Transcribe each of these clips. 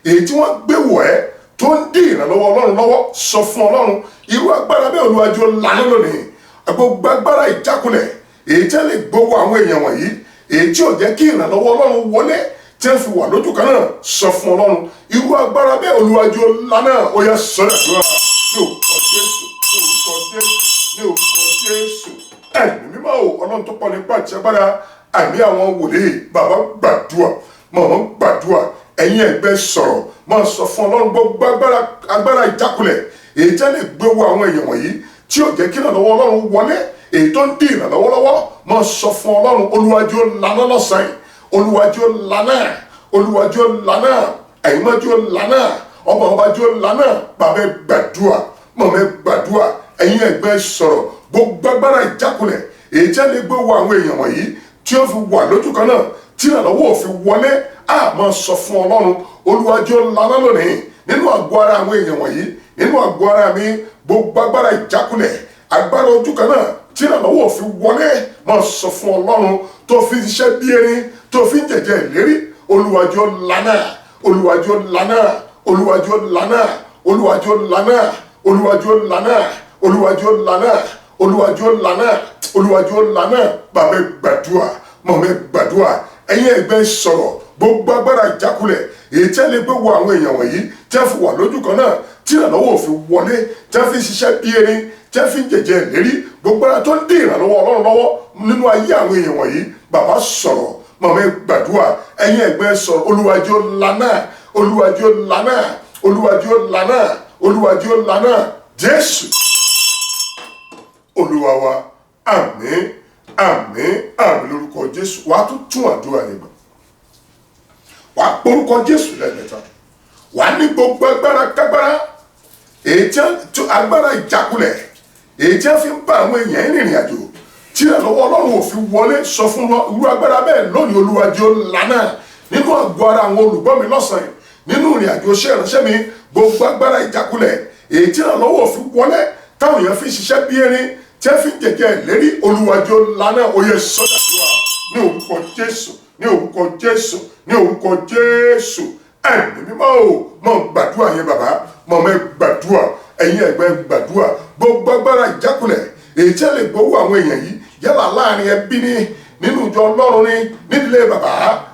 èyí tí wọ́n gbé wọ̀ ẹ́ tó ń dí ìrànlọ́wọ́ ọlọ́run lọ́wọ́ sọ fún ọlọ́run irú agbára bẹ́ẹ̀ Olúwa jọ̀ọ́ lànà lónìí gbogbo agbára ìjákulẹ̀ èyí tí wọ́n lè gbowó àwọn èèyàn wọ̀nyí èyí tí ò jẹ́ kí ìrànlọ́wọ́ ọlọ́run wọlé tí wọ́n fi wà lójú kan náà sọ fún ọlọ́run irú agbára bẹ́ẹ̀ Olúwa jọ̀ọ́ lànà ó yá sọ́dọ̀ àdúrà ní orúkọ Jésù ní orúkọ Jésù ní orúkọ Jésù ẹ̀mí mímọ́ o ọlọ́run tó pọ̀ nípa àti agbára àmì àwọn wòlíì bàbá gbàdúrà mọ̀mọ́ gbàdúrà ẹ̀yin ẹgbẹ́ sọ̀rọ̀ máa sọ fún ọlọ́run gbogbo agbára ìjákulẹ̀ èyí tí wọ́n lè gbé wo àwọn èèyàn wọ̀nyí tí ò jẹ́ kí ìrànlọ́wọ́ ọlọ́run wọlé èyí tó ń dín ìrànlọ́wọ́ lọ́wọ́ máa sọ fún ọlọ́run Olúwa jọ̀ọ́ lànà lọ́sàn-án Olúwa jọ̀ọ́ lànà Olúwa jọ̀ọ́ lànà ẹ̀yin máa jọ̀ọ́ lànà ọba jọ̀ọ́ lànà bàbá gbàdúrà mọ̀mọ́ gbàdúrà ẹ̀yin ẹgbẹ́ sọ̀rọ̀ gbogbo agbára ìjákulẹ̀ èyí tí wọ́n lè gbé wo àwọn èèyàn wọ̀nyí tí ó fi wà lójú kan náà tí ìrànlọ́wọ́ ò fi wọlé máa sọ fún ọlọ́run Olúwa jọ̀ọ́ lànà lónìí nínú àgọ́ ara àwọn èèyàn wọ̀nyí nínú àgọ́ ara mi gbogbo agbára ìjákulẹ̀ agbára ojú kan náà tí ìrànlọ́wọ́ ò fi wọlé máa sọ fún ọlọ́run tó fi ṣiṣẹ́ bí erin tó fi ń jẹ̀jẹ̀ ìlérí Olúwa jọ̀ọ́ lànà Olúwa jọ̀ọ́ lànà Olúwa jọ̀ọ́ lànà Olúwa jọ̀ọ́ lànà Olúwa jọ̀ọ́ lànà Olúwa jọ̀ọ́ lànà Olúwa jọ̀ọ́ lànà Olúwa jọ̀ọ́ lànà bàbá gbàdúrà mọ̀mọ́ gbàdúrà ẹ̀yin ẹgbẹ́ sọ̀rọ̀ gbogbo agbára ìjákulẹ̀ èyí tí a lè gbé wo àwọn èèyàn wọ̀nyí tí a fi wà lójú kan náà tí ìrànlọ́wọ́ ò fi wọlé tí a fi ṣiṣẹ́ bí erin tí a fi ń jẹ̀jẹ̀ ìlérí gbogbo ara tó ń dín ìrànlọ́wọ́ ọlọ́run lọ́wọ́ nínú ayé àwọn èèyàn wọ̀nyí bàbá sọ̀rọ̀ mọ̀mọ́ gbàdúrà ẹ̀yin ẹgbẹ́ sọ̀rọ̀ Olúwa jọ̀ọ́ lànà Olúwa jọ̀ọ́ lànà Olúwa jọ̀ọ́ lànà Olúwa jọ̀ọ́ lànà Jésù Olúwa wa àmín àmín àmín lórúkọ Jésù wàá tún àdúrà yẹn gbà wàá porúkọ Jésù lẹ́ẹ̀mẹ́ta wàá ní gbogbo agbára kágbára èyí tí agbára ìjákulẹ̀ èyí tí a fi ń bá àwọn èèyàn rìnrìn àjò tí ìrànlọ́wọ́ ọlọ́run ò fi wọlé sọ fún irú agbára bẹ́ẹ̀ lónìí Olúwa jọ̀ọ́ lànà nínú àgọ́ ara àwọn olùgbọ́ mi lọ́sàn-án nínú ìrìn àjò iṣẹ́ ìránṣẹ́ mi gbogbo agbára ìjákulẹ̀ èyí tí ìrànlọ́wọ́ ò fi wọlé táwọn èèyàn fi ṣiṣẹ́ bí erin tí a fi ń jẹ̀jẹ̀ ìlérí Olúwa jọ̀ọ́ lànà oyè sọ́dà àdúrà ní orúkọ Jésù ní orúkọ Jésù ní orúkọ Jésù ẹ̀mí mímọ́ o mọ̀ gbàdúrà yẹn bàbá mọ̀ mẹ́ gbàdúrà ẹ̀yin ẹgbẹ́ gbàdúrà gbogbo agbára ìjákulẹ̀ èyí tí a lè gbowó àwọn èèyàn yìí yálà láàrin ẹbí ní nínú ìjọ ọlọ́run ní nídìílé bàbá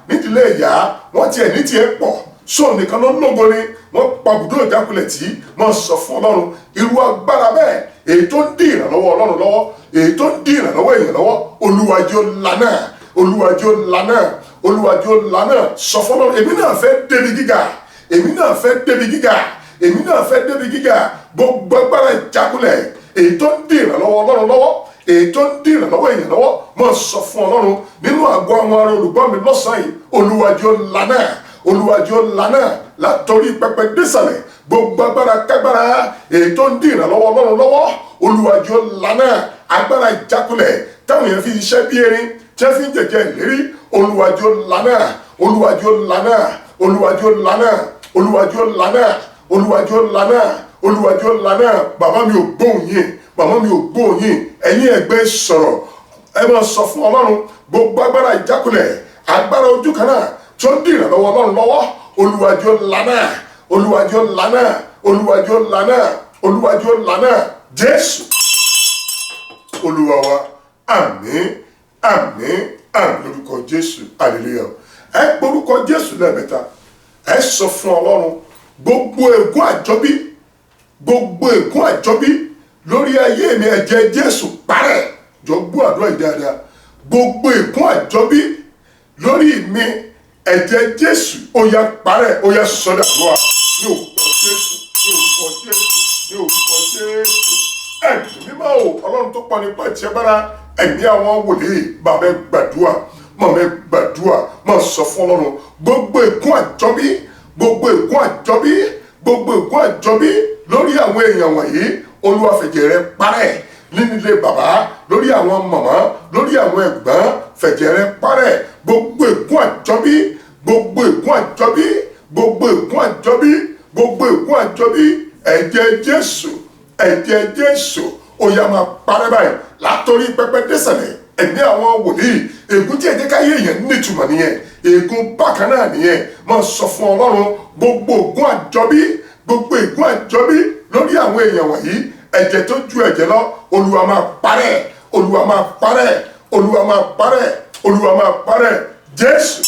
nídìílé ìyá wọ́n tiẹ̀ ní tiẹ̀ pọ̀ sóò nìkan ló ń lógo ni wọ́n pa bùdó ìjákulẹ̀ tí wọ́n sọ fún ọlọ́run irú agbára bẹ́ẹ̀ èyí tó ń dín ìrànlọ́wọ́ ọlọ́run lọ́wọ́ èyí tó ń dín ìrànlọ́wọ́ èèyàn lọ́wọ́ Olúwa jọ̀ọ́ lànà Olúwa jọ̀ọ́ lànà Olúwa jọ̀ọ́ lànà sọ fún ọlọ́run èmi náà fẹ́ débi gíga èmi náà fẹ́ débi gíga èmi náà fẹ́ débi gíga gbogbo agbára ìjákulẹ̀ èyí tó ń dín ìrànlọ́wọ́ ọlọ́run lọ́wọ́ èyí tó ń dín ìrànlọ́wọ́ èèyàn lọ́wọ́ máa sọ fún ọlọ́run nínú àgọ́ àwọn ará olùgbọ́ mi lọ́sàn-án yìí Olúwa jọ̀ọ́ lànà Olúwa jọ̀ọ́ lànà látọrí pẹpẹ désàlẹ̀ gbogbo agbára kágbára èyí tó ń dín ìrànlọ́wọ́ ọlọ́run lọ́wọ́ Olúwa jọ̀ọ́ lànà agbára ìjákulẹ̀ táwọn èèyàn fi ṣiṣẹ́ bí erin tí wọ́n fi ń jẹ̀jẹ̀ ìlérí Olúwa jọ̀ọ́ lànà Olúwa jọ̀ọ́ lànà Olúwa jọ̀ọ́ lànà Olúwa jọ̀ọ́ lànà Olúwa jọ̀ọ́ lànà Olúwa jọ̀ọ́ lànà bàbá mi ò gbóhùn yín màmá mi ò gbóhùn yín ẹ̀yin ẹgbẹ́ sọ̀rọ̀ ẹ máa sọ fún ọlọ́run gbogbo agbára ìjákulẹ̀ agbára ojú kan náà tó ń dín ìrànlọ́wọ́ ọlọ́run lọ́wọ́ Olúwa jọ̀ọ́ lànà Olúwa jọ̀ọ́ lànà Olúwa jọ̀ọ́ lànà Olúwa jọ̀ọ́ lànà Jésù Olúwa wa àmín àmín àmín lórúkọ Jésù hallelujah ẹ porúkọ Jésù lẹ́ẹ̀mẹ́ta ẹ sọ fún ọlọ́run gbogbo ègún àjọbí lórí ayé mi ẹ̀jẹ̀ Jésù parẹ́ jọ gbọ́ àdúrà yìí dáadáa gbogbo ègún àjọbí lórí mi ẹ̀jẹ̀ Jésù ó yá parẹ́ ó yá sọ́dà àdúrà ní orúkọ Jésù ní orúkọ Jésù ní orúkọ Jésù ẹ̀mí mímọ́ o ọlọ́run tó pọ̀ nípa ìtìẹ́ bára ẹ̀mí àwọn wòlíì bàbá gbàdúrà mọ̀mọ́ gbàdúrà mọ̀ sọ fún ọlọ́run gbogbo ègún àjọbí lórí àwọn èèyàn wọ̀nyí Olúwa fẹ̀jẹ̀ rẹ̀ parẹ́ nílé bàbá lórí àwọn màmá lórí àwọn ẹ̀gbọ́n fẹ̀jẹ̀ rẹ̀ parẹ́ gbogbo ègún àjọbí ẹ̀jẹ̀ Jésù ó yá máa parẹ́ báyìí látòrí pẹpẹ désàlẹ̀ ẹ̀mí àwọn wòlíì, ègún tí ẹ̀jẹ̀ káyé èèyàn nítumọ̀ nìyẹn, ègún bákan náà nìyẹn. Máa sọ fún Ọlọ́run gbogbo ègún àjọbí, gbogbo ègún àjọbí lórí àwọn èèyàn wọ̀nyí, ẹ̀jẹ̀ tó ju ẹ̀jẹ̀ lọ, Olúwa máa parẹ́, Olúwa máa parẹ́, Olúwa máa parẹ́, Olúwa máa parẹ́. Jésù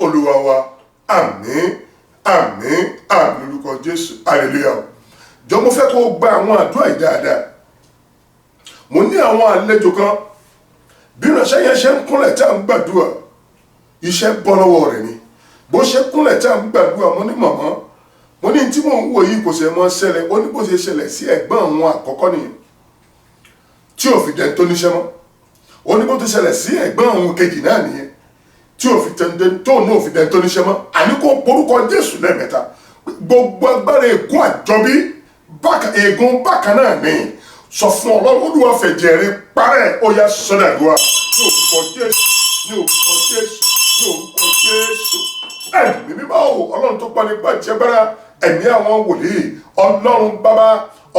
Olúwa wa, àmín, àmín, àmín lórúkọ Jésù, hallelujah. Jọ mo fẹ́ kó gba àwọn àdúrà yìí dáadáa. Mo ní àwọn àlejò kan, bí ìránṣẹ́ yẹn ṣe ń kúnlẹ̀ tí à ń gbàdúrà, iṣẹ́ bọ́ lọ́wọ́ rẹ̀ ni. Bó ṣe kúnlẹ̀ tí à ń gbàdúrà, mo ní màmá, mo ní tí mò ń wò yìí kò ṣe mọ́ ṣẹlẹ̀, ó ní bó ṣe ṣẹlẹ̀ sí ẹ̀gbọ́n àwọn àkọ́kọ́ nìyẹn tí ò fi dẹ̀ tó níṣẹ́ mọ́. Ó ní bó ti ṣẹlẹ̀ sí ẹ̀gbọ́n àwọn kejì náà nìyẹn tí ò fi tẹ̀ tó náà fi dẹ̀ tó níṣẹ́ mọ́. Àní kó porúkọ Jésù lẹ́ẹ̀mẹ́ta. Gbogbo agbára ègún àjọbí, ègún bákan náà ni, sọ fún Ọlọ́run, Olúwa fẹ̀jẹ̀ rẹ̀ parẹ́, ó yá sọ́dà àdúrà ní orúkọ Jésù, ní orúkọ Jésù, ní orúkọ Jésù. Ẹ̀mí mímọ́ o, Ọlọ́run tó pa nípa ìjẹgbára, ẹ̀mí àwọn wòlíì, Ọlọ́run bàbá,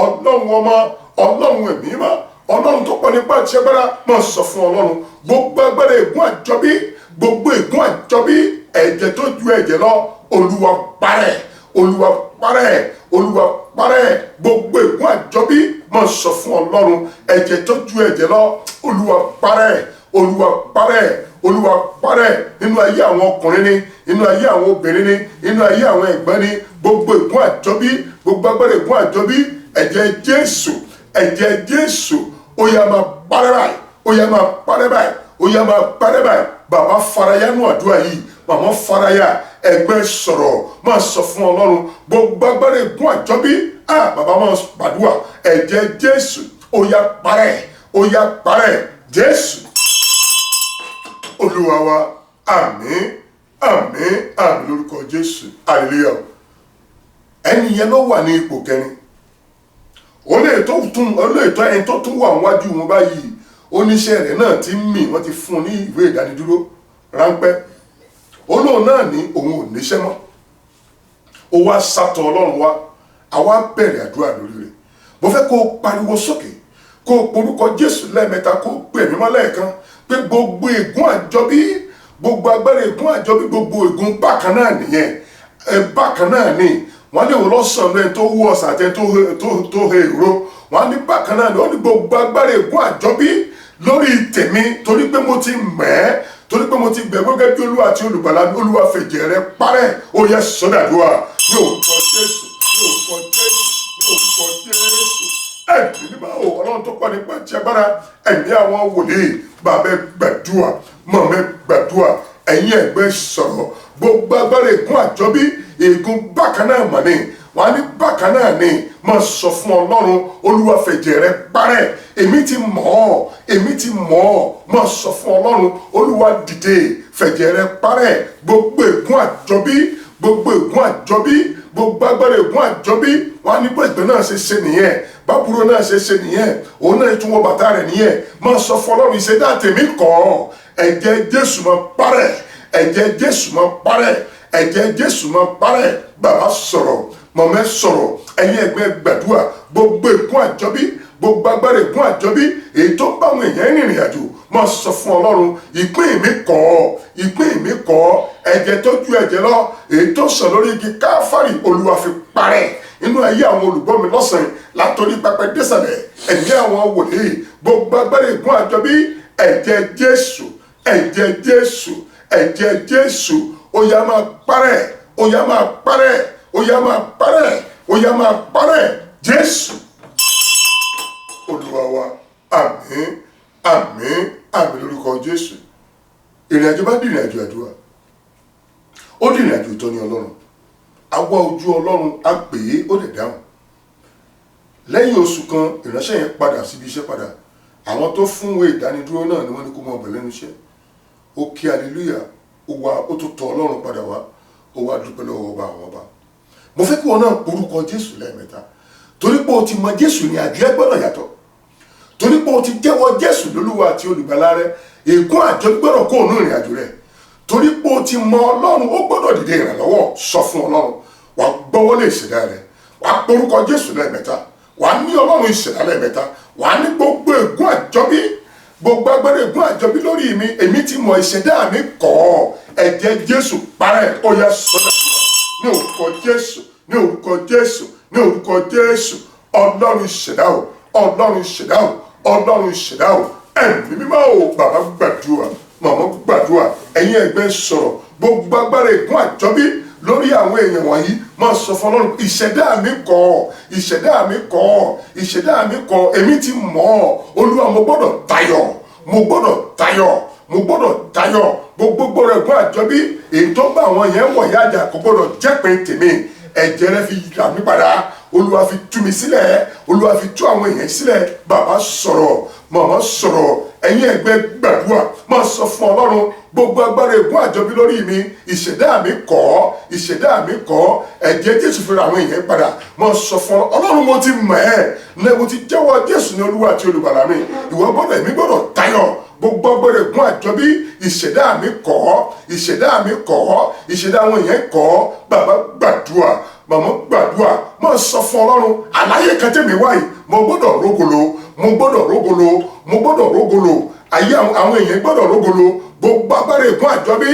Ọlọ́run ọmọ, Ọlọ́run ẹ̀mí mímọ́, Ọlọ́run tó pa nípa ìjẹgbára, máa sọ fún Ọlọ́run gbogbo agbára ègún àjọbí, gbogbo ègún àjọbí, ẹ̀jẹ̀ tó ju ẹ̀jẹ̀ lọ, Olúwa parẹ́, Olúwa parẹ́, Olúwa parẹ́, gbogbo ègún àjọbí, máa sọ fún Ọlọ́run ẹ̀jẹ̀ tó ju ẹ̀jẹ̀ lọ, Olúwa parẹ́, Olúwa parẹ́, Olúwa parẹ́, nínú ayé àwọn ọkùnrin ni, nínú ayé àwọn obìnrin ni, nínú ayé àwọn ẹ̀gbọ́n ni, gbogbo ègún àjọbí, gbogbo agbára ègún àjọbí, ẹ̀jẹ̀ Jésù, ẹ̀jẹ̀ Jésù, ó yá máa parẹ́ báyìí, ó yá máa parẹ́ báyìí, ó yá máa parẹ́ báyìí. Bàbá faraya nù àdúrà yìí, màmá faraya, ẹgbẹ́ sọ̀rọ̀, máa sọ fún Ọlọ́run gbogbo agbára ègún àjọbí, bàbá máa gbàdúrà, ẹ̀jẹ̀ Jésù, ó yá parẹ́, ó yá parẹ́. Jésù Olúwa wa, àmín, àmín, àmín lórúkọ Jésù, hallelujah. Ẹni yẹn ló wà ní ipò kẹrin. Ó lè tó ẹni tó tún wà níwájú wọn báyìí, oníṣẹ́ rẹ̀ náà ti ń mì, wọ́n ti fún un ní ìwé ìdánidúró ráńpẹ́. Olóhùn náà ní òun ò níṣẹ́ mọ́. Ó wá sátọ̀ Ọlọ́run wá, àwa bẹ̀rẹ̀ àdúrà lórí rẹ̀. Mo fẹ́ kó o pariwo sókè, kó o porúkọ Jésù lẹ́ẹ̀mẹ́ta, kó o pè mí mọ́ lẹ́ẹ̀kan pé gbogbo ègún àjọbí, gbogbo agbára ègún àjọbí, gbogbo ègún bákan náà nìyẹn, bákan náà ni. Wọ́n lè wò lọ́sàn-án lẹ́yìn tó wú ọ̀sà àti tó he ìró. Wọ́n ní bákan náà ni, wọ́n ní gbogbo agbára ègún àjọbí lórí tèmi, torí pé mo ti mọ̀ ẹ́, torí pé mo ti gbẹ̀ gẹ́gẹ́ bí Olúwa àti olùgbàlà, Olúwa fẹ̀jẹ̀ rẹ̀ parẹ́, ó yá sọ́dà àdúrà ní orúkọ Jésù, ní orúkọ Jésù, ní orúkọ Jésù. Ẹ̀mí mímọ́ o, Ọlọ́run tó pa nípa ti agbára, ẹ̀mí àwọn wòlíì, bàbá gbàdúrà, màmá gbàdúrà, ẹ̀yin ẹ̀gbẹ́ sọ̀rọ̀, gbogbo agbára ègún àjọbí, ègún bákan náà mà ní, wọ́n á ní bákan náà ni, máa sọ fún Ọlọ́run, Olúwa fẹ̀jẹ̀ rẹ̀ parẹ́, èmi ti mọ̀ ọ́, èmi ti mọ̀ ọ́, máa sọ fún Ọlọ́run, Olúwa dìde, fẹ̀jẹ̀ rẹ̀ parẹ́, gbogbo ègún àjọbí, gbogbo ègún àjọbí, gbogbo agbára ègún àjọbí. Wọ́n á ní bó ìgbẹ́ náà ṣe nìyẹn, bábúrò náà ṣe nìyẹn, òun náà tún wọ bàtà rẹ̀ nìyẹn. Máa sọ fún Ọlọ́run, ìṣẹ̀dá tèmi kọ́, ẹ̀jẹ̀ Jésù máa parẹ́, ẹ̀jẹ̀ Jésù máa parẹ́, ẹ̀jẹ̀ Jésù máa parẹ́. Bàbá sọ̀rọ̀, mọ̀mẹ́ sọ̀rọ̀, ẹ̀yin ẹ̀gbẹ́ gbàdúrà, gbogbo ègún àjọbí, gbogbo agbára ègún àjọbí, èyí tó ń bá àwọn èèyàn rìnrìn àjò, máa sọ fún Ọlọ́run, ìpín mi kọ́, ìpín mi kọ́, ẹ̀jẹ̀ tó ju ẹ̀jẹ̀ lọ, èyí tó sàn lórí igi Káfárì, Olúwa fi parẹ́ inú ayé àwọn olùgbọ́ mi lọ́sàn-án látòrí pẹpẹ désàlẹ̀, ẹ̀mí àwọn wòlíì, gbogbo agbára ègún àjọbí, ẹ̀jẹ̀ Jésù, ẹ̀jẹ̀ Jésù, ẹ̀jẹ̀ Jésù, ó yá máa parẹ́, ó yá máa parẹ́, ó yá máa parẹ́, ó yá máa parẹ́. Jésù Olúwa wa, àmín, àmín, àmín lórúkọ Jésù. Ìrìn àjò bá di ìrìn àjò àdúrà, ó di ìrìn àjò ìtọ́ni Ọlọ́run. Àwa ojú Ọlọ́run á pè é, ó lè dáhùn. Lẹ́yìn oṣù kan, ìránṣẹ́ yẹn padà síbi iṣẹ́ padà. Àwọn tó fún ìwé ìdánidúró náà ni wọ́n ní kó mọ ọbẹ̀ lẹ́nu iṣẹ́. Ó kí hallelujah, ó tó tọ̀ Ọlọ́run padà wá, ó wá dúpẹ́ lọ́wọ́ ọba àwọn ọba. Mo fẹ́ kí wọn náà porúkọ Jésù lẹ́ẹ̀mẹ́ta, torí pé o ti mọ Jésù ní àjọ ẹ gbọ́dọ̀ yàtọ̀, torí pé o ti jẹ́wọ́ Jésù lólúwa àti olùgbàlà rẹ, ègún àjọ gbọ́dọ̀ kó òun ìrìn àjò rẹ, torí pé o ti mọ Ọlọ́run, ó gbọ́dọ̀ dìde ìrànlọ́wọ́. Sọ fún Ọlọ́run, wà á gbọ́wọ́ lé ìṣẹ̀dá rẹ, wà á porúkọ Jésù lẹ́ẹ̀mẹ́ta, wà á ní Ọlọ́run ìṣẹ̀dá lẹ́ẹ̀mẹ́ta, wà á ní gbogbo ègún àjọbí, gbogbo agbára ègún àjọbí lórí mi èmi ti mọ̀ ìṣẹ̀dá mi kọ̀ ẹ̀jẹ̀ Jésù parẹ́ ó yá sọ́dọ̀ ní orúkọ Jésù ní orúkọ Jésù ní orúkọ Jésù Ọlọ́run ìṣẹ̀dá o Ọlọ́run ìṣẹ̀dá o Ọlọ́run ìṣẹ̀dá o ẹ̀mí mímọ́ o bàbá gbàdúrà màmá gbàdúrà ẹ̀yin ẹgbẹ́ sọ̀rọ̀ gbogbo agbára ègún àjọbí lórí àwọn èèyàn wọ̀nyí máa sọ fún Ọlọ́run ìṣẹ̀dá mi kọ̀ ìṣẹ̀dá mi kọ̀ ìṣẹ̀dá mi kọ̀ èmi ti mọ̀ Olúwa mo gbọ́dọ̀ tayọ mo gbọ́dọ̀ tayọ mo gbọ́dọ̀ tayọ gbogbo ègún àjọbí èyí tó bá àwọn yẹn wọ̀ yájà kò gbọ́dọ̀ jẹ́pin tèmi ẹ̀jẹ̀ rẹ fi rà mí padà Olúwa fi tú mi sílẹ̀ Olúwa fi tú àwọn èèyàn sílẹ̀ bàbá sọ̀rọ̀ màmá sọ̀rọ̀ ẹ̀yin ẹgbẹ́ gbàdúrà máa sọ fún Ọlọ́run gbogbo agbára ègún àjọbí lórí mi ìṣẹ̀dá mi kọ̀ ìṣẹ̀dá mi kọ̀ ẹ̀jẹ̀ Jésù fi ra àwọn èèyàn padà máa sọ fún Ọlọ́run mo ti mọ̀ ẹ́ ní mo ti jẹ́wọ́ Jésù ní Olúwa àti olùgbàlà mi ìwọ gbọ́dọ̀ èmi gbọ́dọ̀ tayọ gbogbo agbára ègún àjọbí ìṣẹ̀dá mi kọ̀ ìṣẹ̀dá mi kọ̀ ìṣẹ̀dá àwọn èèyàn kọ̀ bàbá gbàdúrà màmá gbàdúrà máa sọ fún Ọlọ́run àlàyé kan tẹ̀mí wáyé mo gbọ́dọ̀ rógolo mo gbọ́dọ̀ rógolo mo gbọ́dọ̀ rógolo ayé àwọn èèyàn gbọ́dọ̀ rógolo gbogbo agbára ègún àjọbí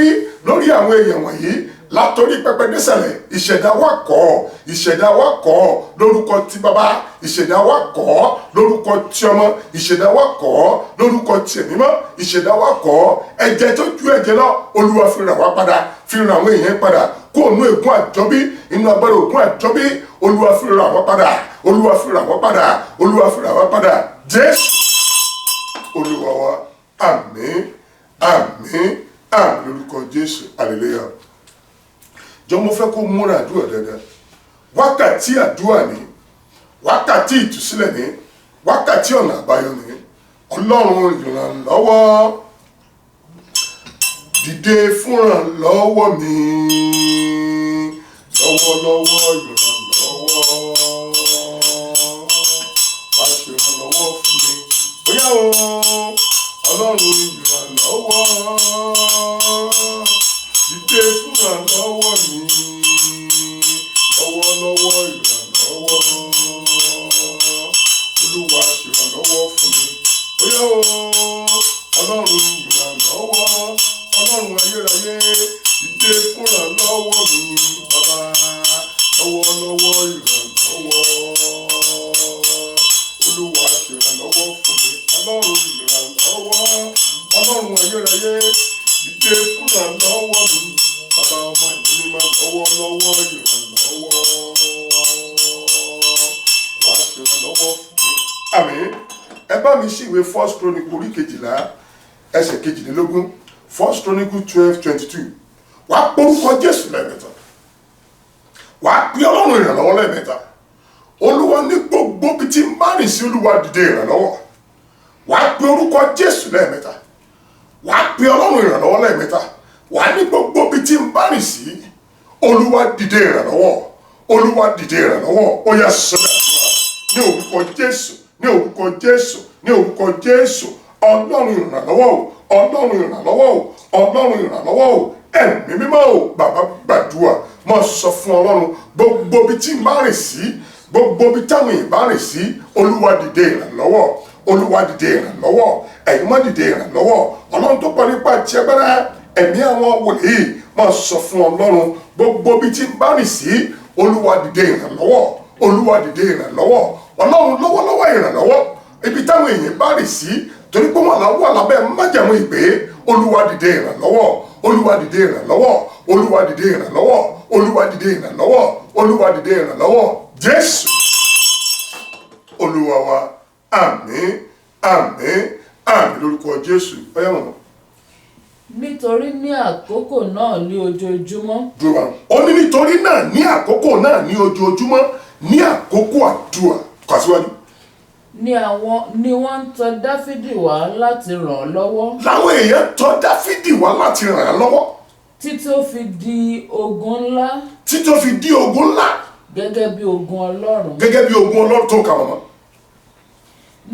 lórí àwọn èèyàn wọ̀nyí látòrí pẹpẹ désàlẹ̀ ìṣẹ̀dá wa kọ̀ ìṣẹ̀dá wa kọ̀ lórúkọ ti bàbá ìṣẹ̀dá wa kọ̀ lórúkọ ti ọmọ ìṣẹ̀dá wa kọ̀ lórúkọ ti ẹ̀mí mọ́ ìṣẹ̀dá wa kọ̀ ẹ̀jẹ̀ tó ju ẹ̀jẹ̀ lọ Olúwa fi rà wá padà fi rà àwọn èèyàn padà kó ònú ègún àjọbí inú agbára ègún àjọbí Olúwa fi rà wá padà Olúwa fi rà wá padà Olúwa fi rà wá padà Jésù Olúwa wa àmín àmín àmín lórúkọ Jésù hallelujah. Jọ̀ọ́ mo fẹ́ kó múra àdúrà dáadáa wákàtí àdúrà ni wákàtí ìtúsílẹ̀ ni wákàtí ọ̀nà àbáyọ ni Ọlọ́run ìrànlọ́wọ́ dìde fúnrànlọ́wọ́ mi lọ́wọ́lọ́wọ́ ìrànlọ́wọ́ wá ṣe ìrànlọ́wọ́ fún mi bóyá o Ọlọ́run ìrànlọ́wọ́ dìde fúnrànlọ́wọ́ mi lọ́wọ́lọ́wọ́ ìrànlọ́wọ́ Olúwa ṣèrànlọ́wọ́ fún mi bóyá o Ọlọ́run ìrànlọ́wọ́ Ọlọ́run ayérayé dìde fúnrànlọ́wọ́ mi bàbá lọ́wọ́lọ́wọ́ ìrànlọ́wọ́ Olúwa ṣèrànlọ́wọ́ fún mi Ọlọ́run ìrànlọ́wọ́ Ọlọ́run ayérayé dìde fúnrànlọ́wọ́ mi bàbá ọmọ ìlú mímọ́ lọ́wọ́lọ́wọ́ ìrànlọ́wọ́ wá ṣèrànlọ́wọ́ fún mi. Àmín. Ẹ bá mi ṣí ìwé First Chronicle orí 12 ẹsẹ̀ 22 First Chronicle 12:22 wàá porúkọ Jésù lẹ́ẹ̀mẹ́ta wàá pe Ọlọ́run ìrànlọ́wọ́ lẹ́ẹ̀mẹ́ta Olúwa ní gbogbo bí tí ń bá rìn sí Olúwa dìde ìrànlọ́wọ́ wàá pe orúkọ Jésù lẹ́ẹ̀mẹ́ta wàá pe Ọlọ́run ìrànlọ́wọ́ lẹ́ẹ̀mẹ́ta wàá ní gbogbo bí tí ń bá rìn sí Olúwa dìde ìrànlọ́wọ́ Olúwa dìde ìrànlọ́wọ́ ó yá sọ́dọ̀ àdúrà ní orúkọ Jésù ní orúkọ Jésù ní orúkọ Jésù Ọlọ́run ìrànlọ́wọ́ o Ọlọ́run ìrànlọ́wọ́ o Ọlọ́run ìrànlọ́wọ́ o ẹ̀mí mímọ́ o bàbá gbàdúrà máa sọ fún Ọlọ́run gbogbo bí tí ń bá rìn sí gbogbo bí táwọn èèyàn bá rìn sí Olúwa dìde ìrànlọ́wọ́ Olúwa dìde ìrànlọ́wọ́ ẹ̀yin má dìde ìrànlọ́wọ́ Ọlọ́run tó pọ̀ nípa ti agbára ẹ̀mí àwọn wòlíì máa sọ fún Ọlọ́run gbogbo bí tí ń bá rìn sí Olúwa dìde ìrànlọ́wọ́ Olúwa dìde ìrànlọ́wọ́ Ọlọ́run lọ́wọ́lọ́wọ́ ìrànlọ́wọ́ ibi táwọn èèyàn bá rìn sí torí pé wọn wà lábẹ́ májẹ̀mú ìpè Olúwa dìde ìrànlọ́wọ́ Olúwa dìde ìrànlọ́wọ́ Olúwa dìde ìrànlọ́wọ́ Olúwa dìde ìrànlọ́wọ́ Olúwa dìde ìrànlọ́wọ́ Jésù Olúwa wa àmín àmín àmín lórúkọ Jésù ọyá mọ̀mọ́. Nítorí ní àkókò náà ní ojoojúmọ́. Dúró ó ní nítorí náà ní àkókò náà ní ojoojúmọ́ ní àkókò àdúrà kàṣíwájú. Ni wọ́n ń tọ̀ Dáfídì wá láti ràn án lọ́wọ́. Láwọn èèyàn tọ̀ Dáfídì wá láti ràn án lọ́wọ́. Títí ó fi di ogun ńlá. Títí ó fi di ogun ńlá. Gẹ́gẹ́ bí ogun Ọlọ́run. Gẹ́gẹ́ bí ogun Ọlọ́run tó kà wọ́n mọ́.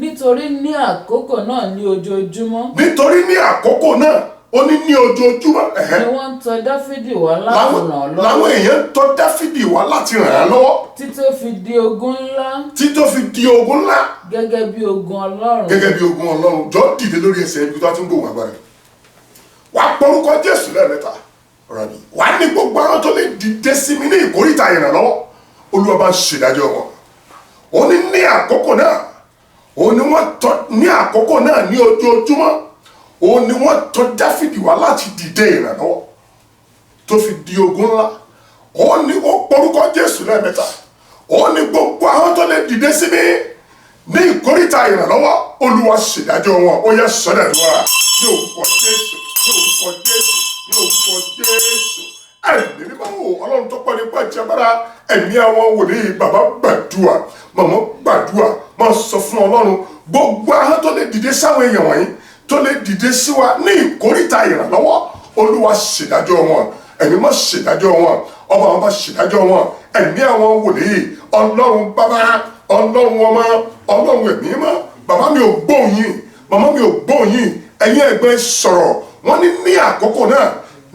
Nítorí ní àkókò náà ní ojoojúmọ́. Nítorí ní àkókò náà ó ní ní ojoojúmọ́ ni wọ́n ń tọ̀ Dáfídì wá láti ràn án lọ́wọ́. làwọn èèyàn ń tọ̀ Dáfídì wá láti ràn án lọ́wọ́. títí ó fi di ogun ńlá. títí ó fi di ogun ńlá. gẹ́gẹ́ bí ogun Ọlọ́run. gẹ́gẹ́ bí ogun Ọlọ́run. jọ dìde lórí ẹsẹ̀ ibi tó ti ń gbóhùn agbára. wàá porúkọ Jésù lẹ́ẹ̀mẹ́ta. wàá ní gbogbo àwọn tó lè dìde sí mi ní ìkórìtà ìrànlọ́wọ́. Olúwa bá ń ṣèdájọ́ wọn. ó ní àkókò náà. ó ní wọ́n tọ̀ ní àkókò náà ní ojoojúmọ́. ó ní wọ́n tọ̀ Dáfídì wá láti dìde ìrànlọ́wọ́ tó fi di ogun ńlá. ó ní wọ́n porúkọ Jésù lẹ́ẹ̀mẹ́ta. ó ní gbogbo àwọn tó lè dìde sí mi ní ìkórìtà ìrànlọ́wọ́. Olúwa ṣèdájọ́ wọn. ó yẹ sọ́dẹ̀ lọ́wọ́ ní orúkọ Jésù, ní orúkọ Jésù, ní orúkọ Jésù. ẹ̀mí mímọ́ o Ọlọ́run tó pọ̀ nípa ìjẹbára ẹ̀mí àwọn wòlíì bàbá gbàdúrà màmá gbàdúrà máa sọ fún Ọlọ́run gbogbo àwọn tó lè dìde sáwọn èèyàn wọ̀nyí tó lè dìde sí wa ní ìkórìtà ìrànlọ́wọ́. Olúwa ṣèdájọ́ wọn. ẹ̀mí mọ́ ṣèdájọ́ wọn. ọba wọn bá ṣèdájọ́ wọn. ẹ̀mí àwọn wòlíì Ọlọ́run bàbá Ọlọ́run ọmọ Ọlọ́run ẹ̀mí mọ́. bàbá mi ò gbóhùn yín, màmá mi ò gbóhùn yín, ẹ̀yin ẹ̀gbẹ́ sọ̀rọ̀. wọ́n ní àkókò náà,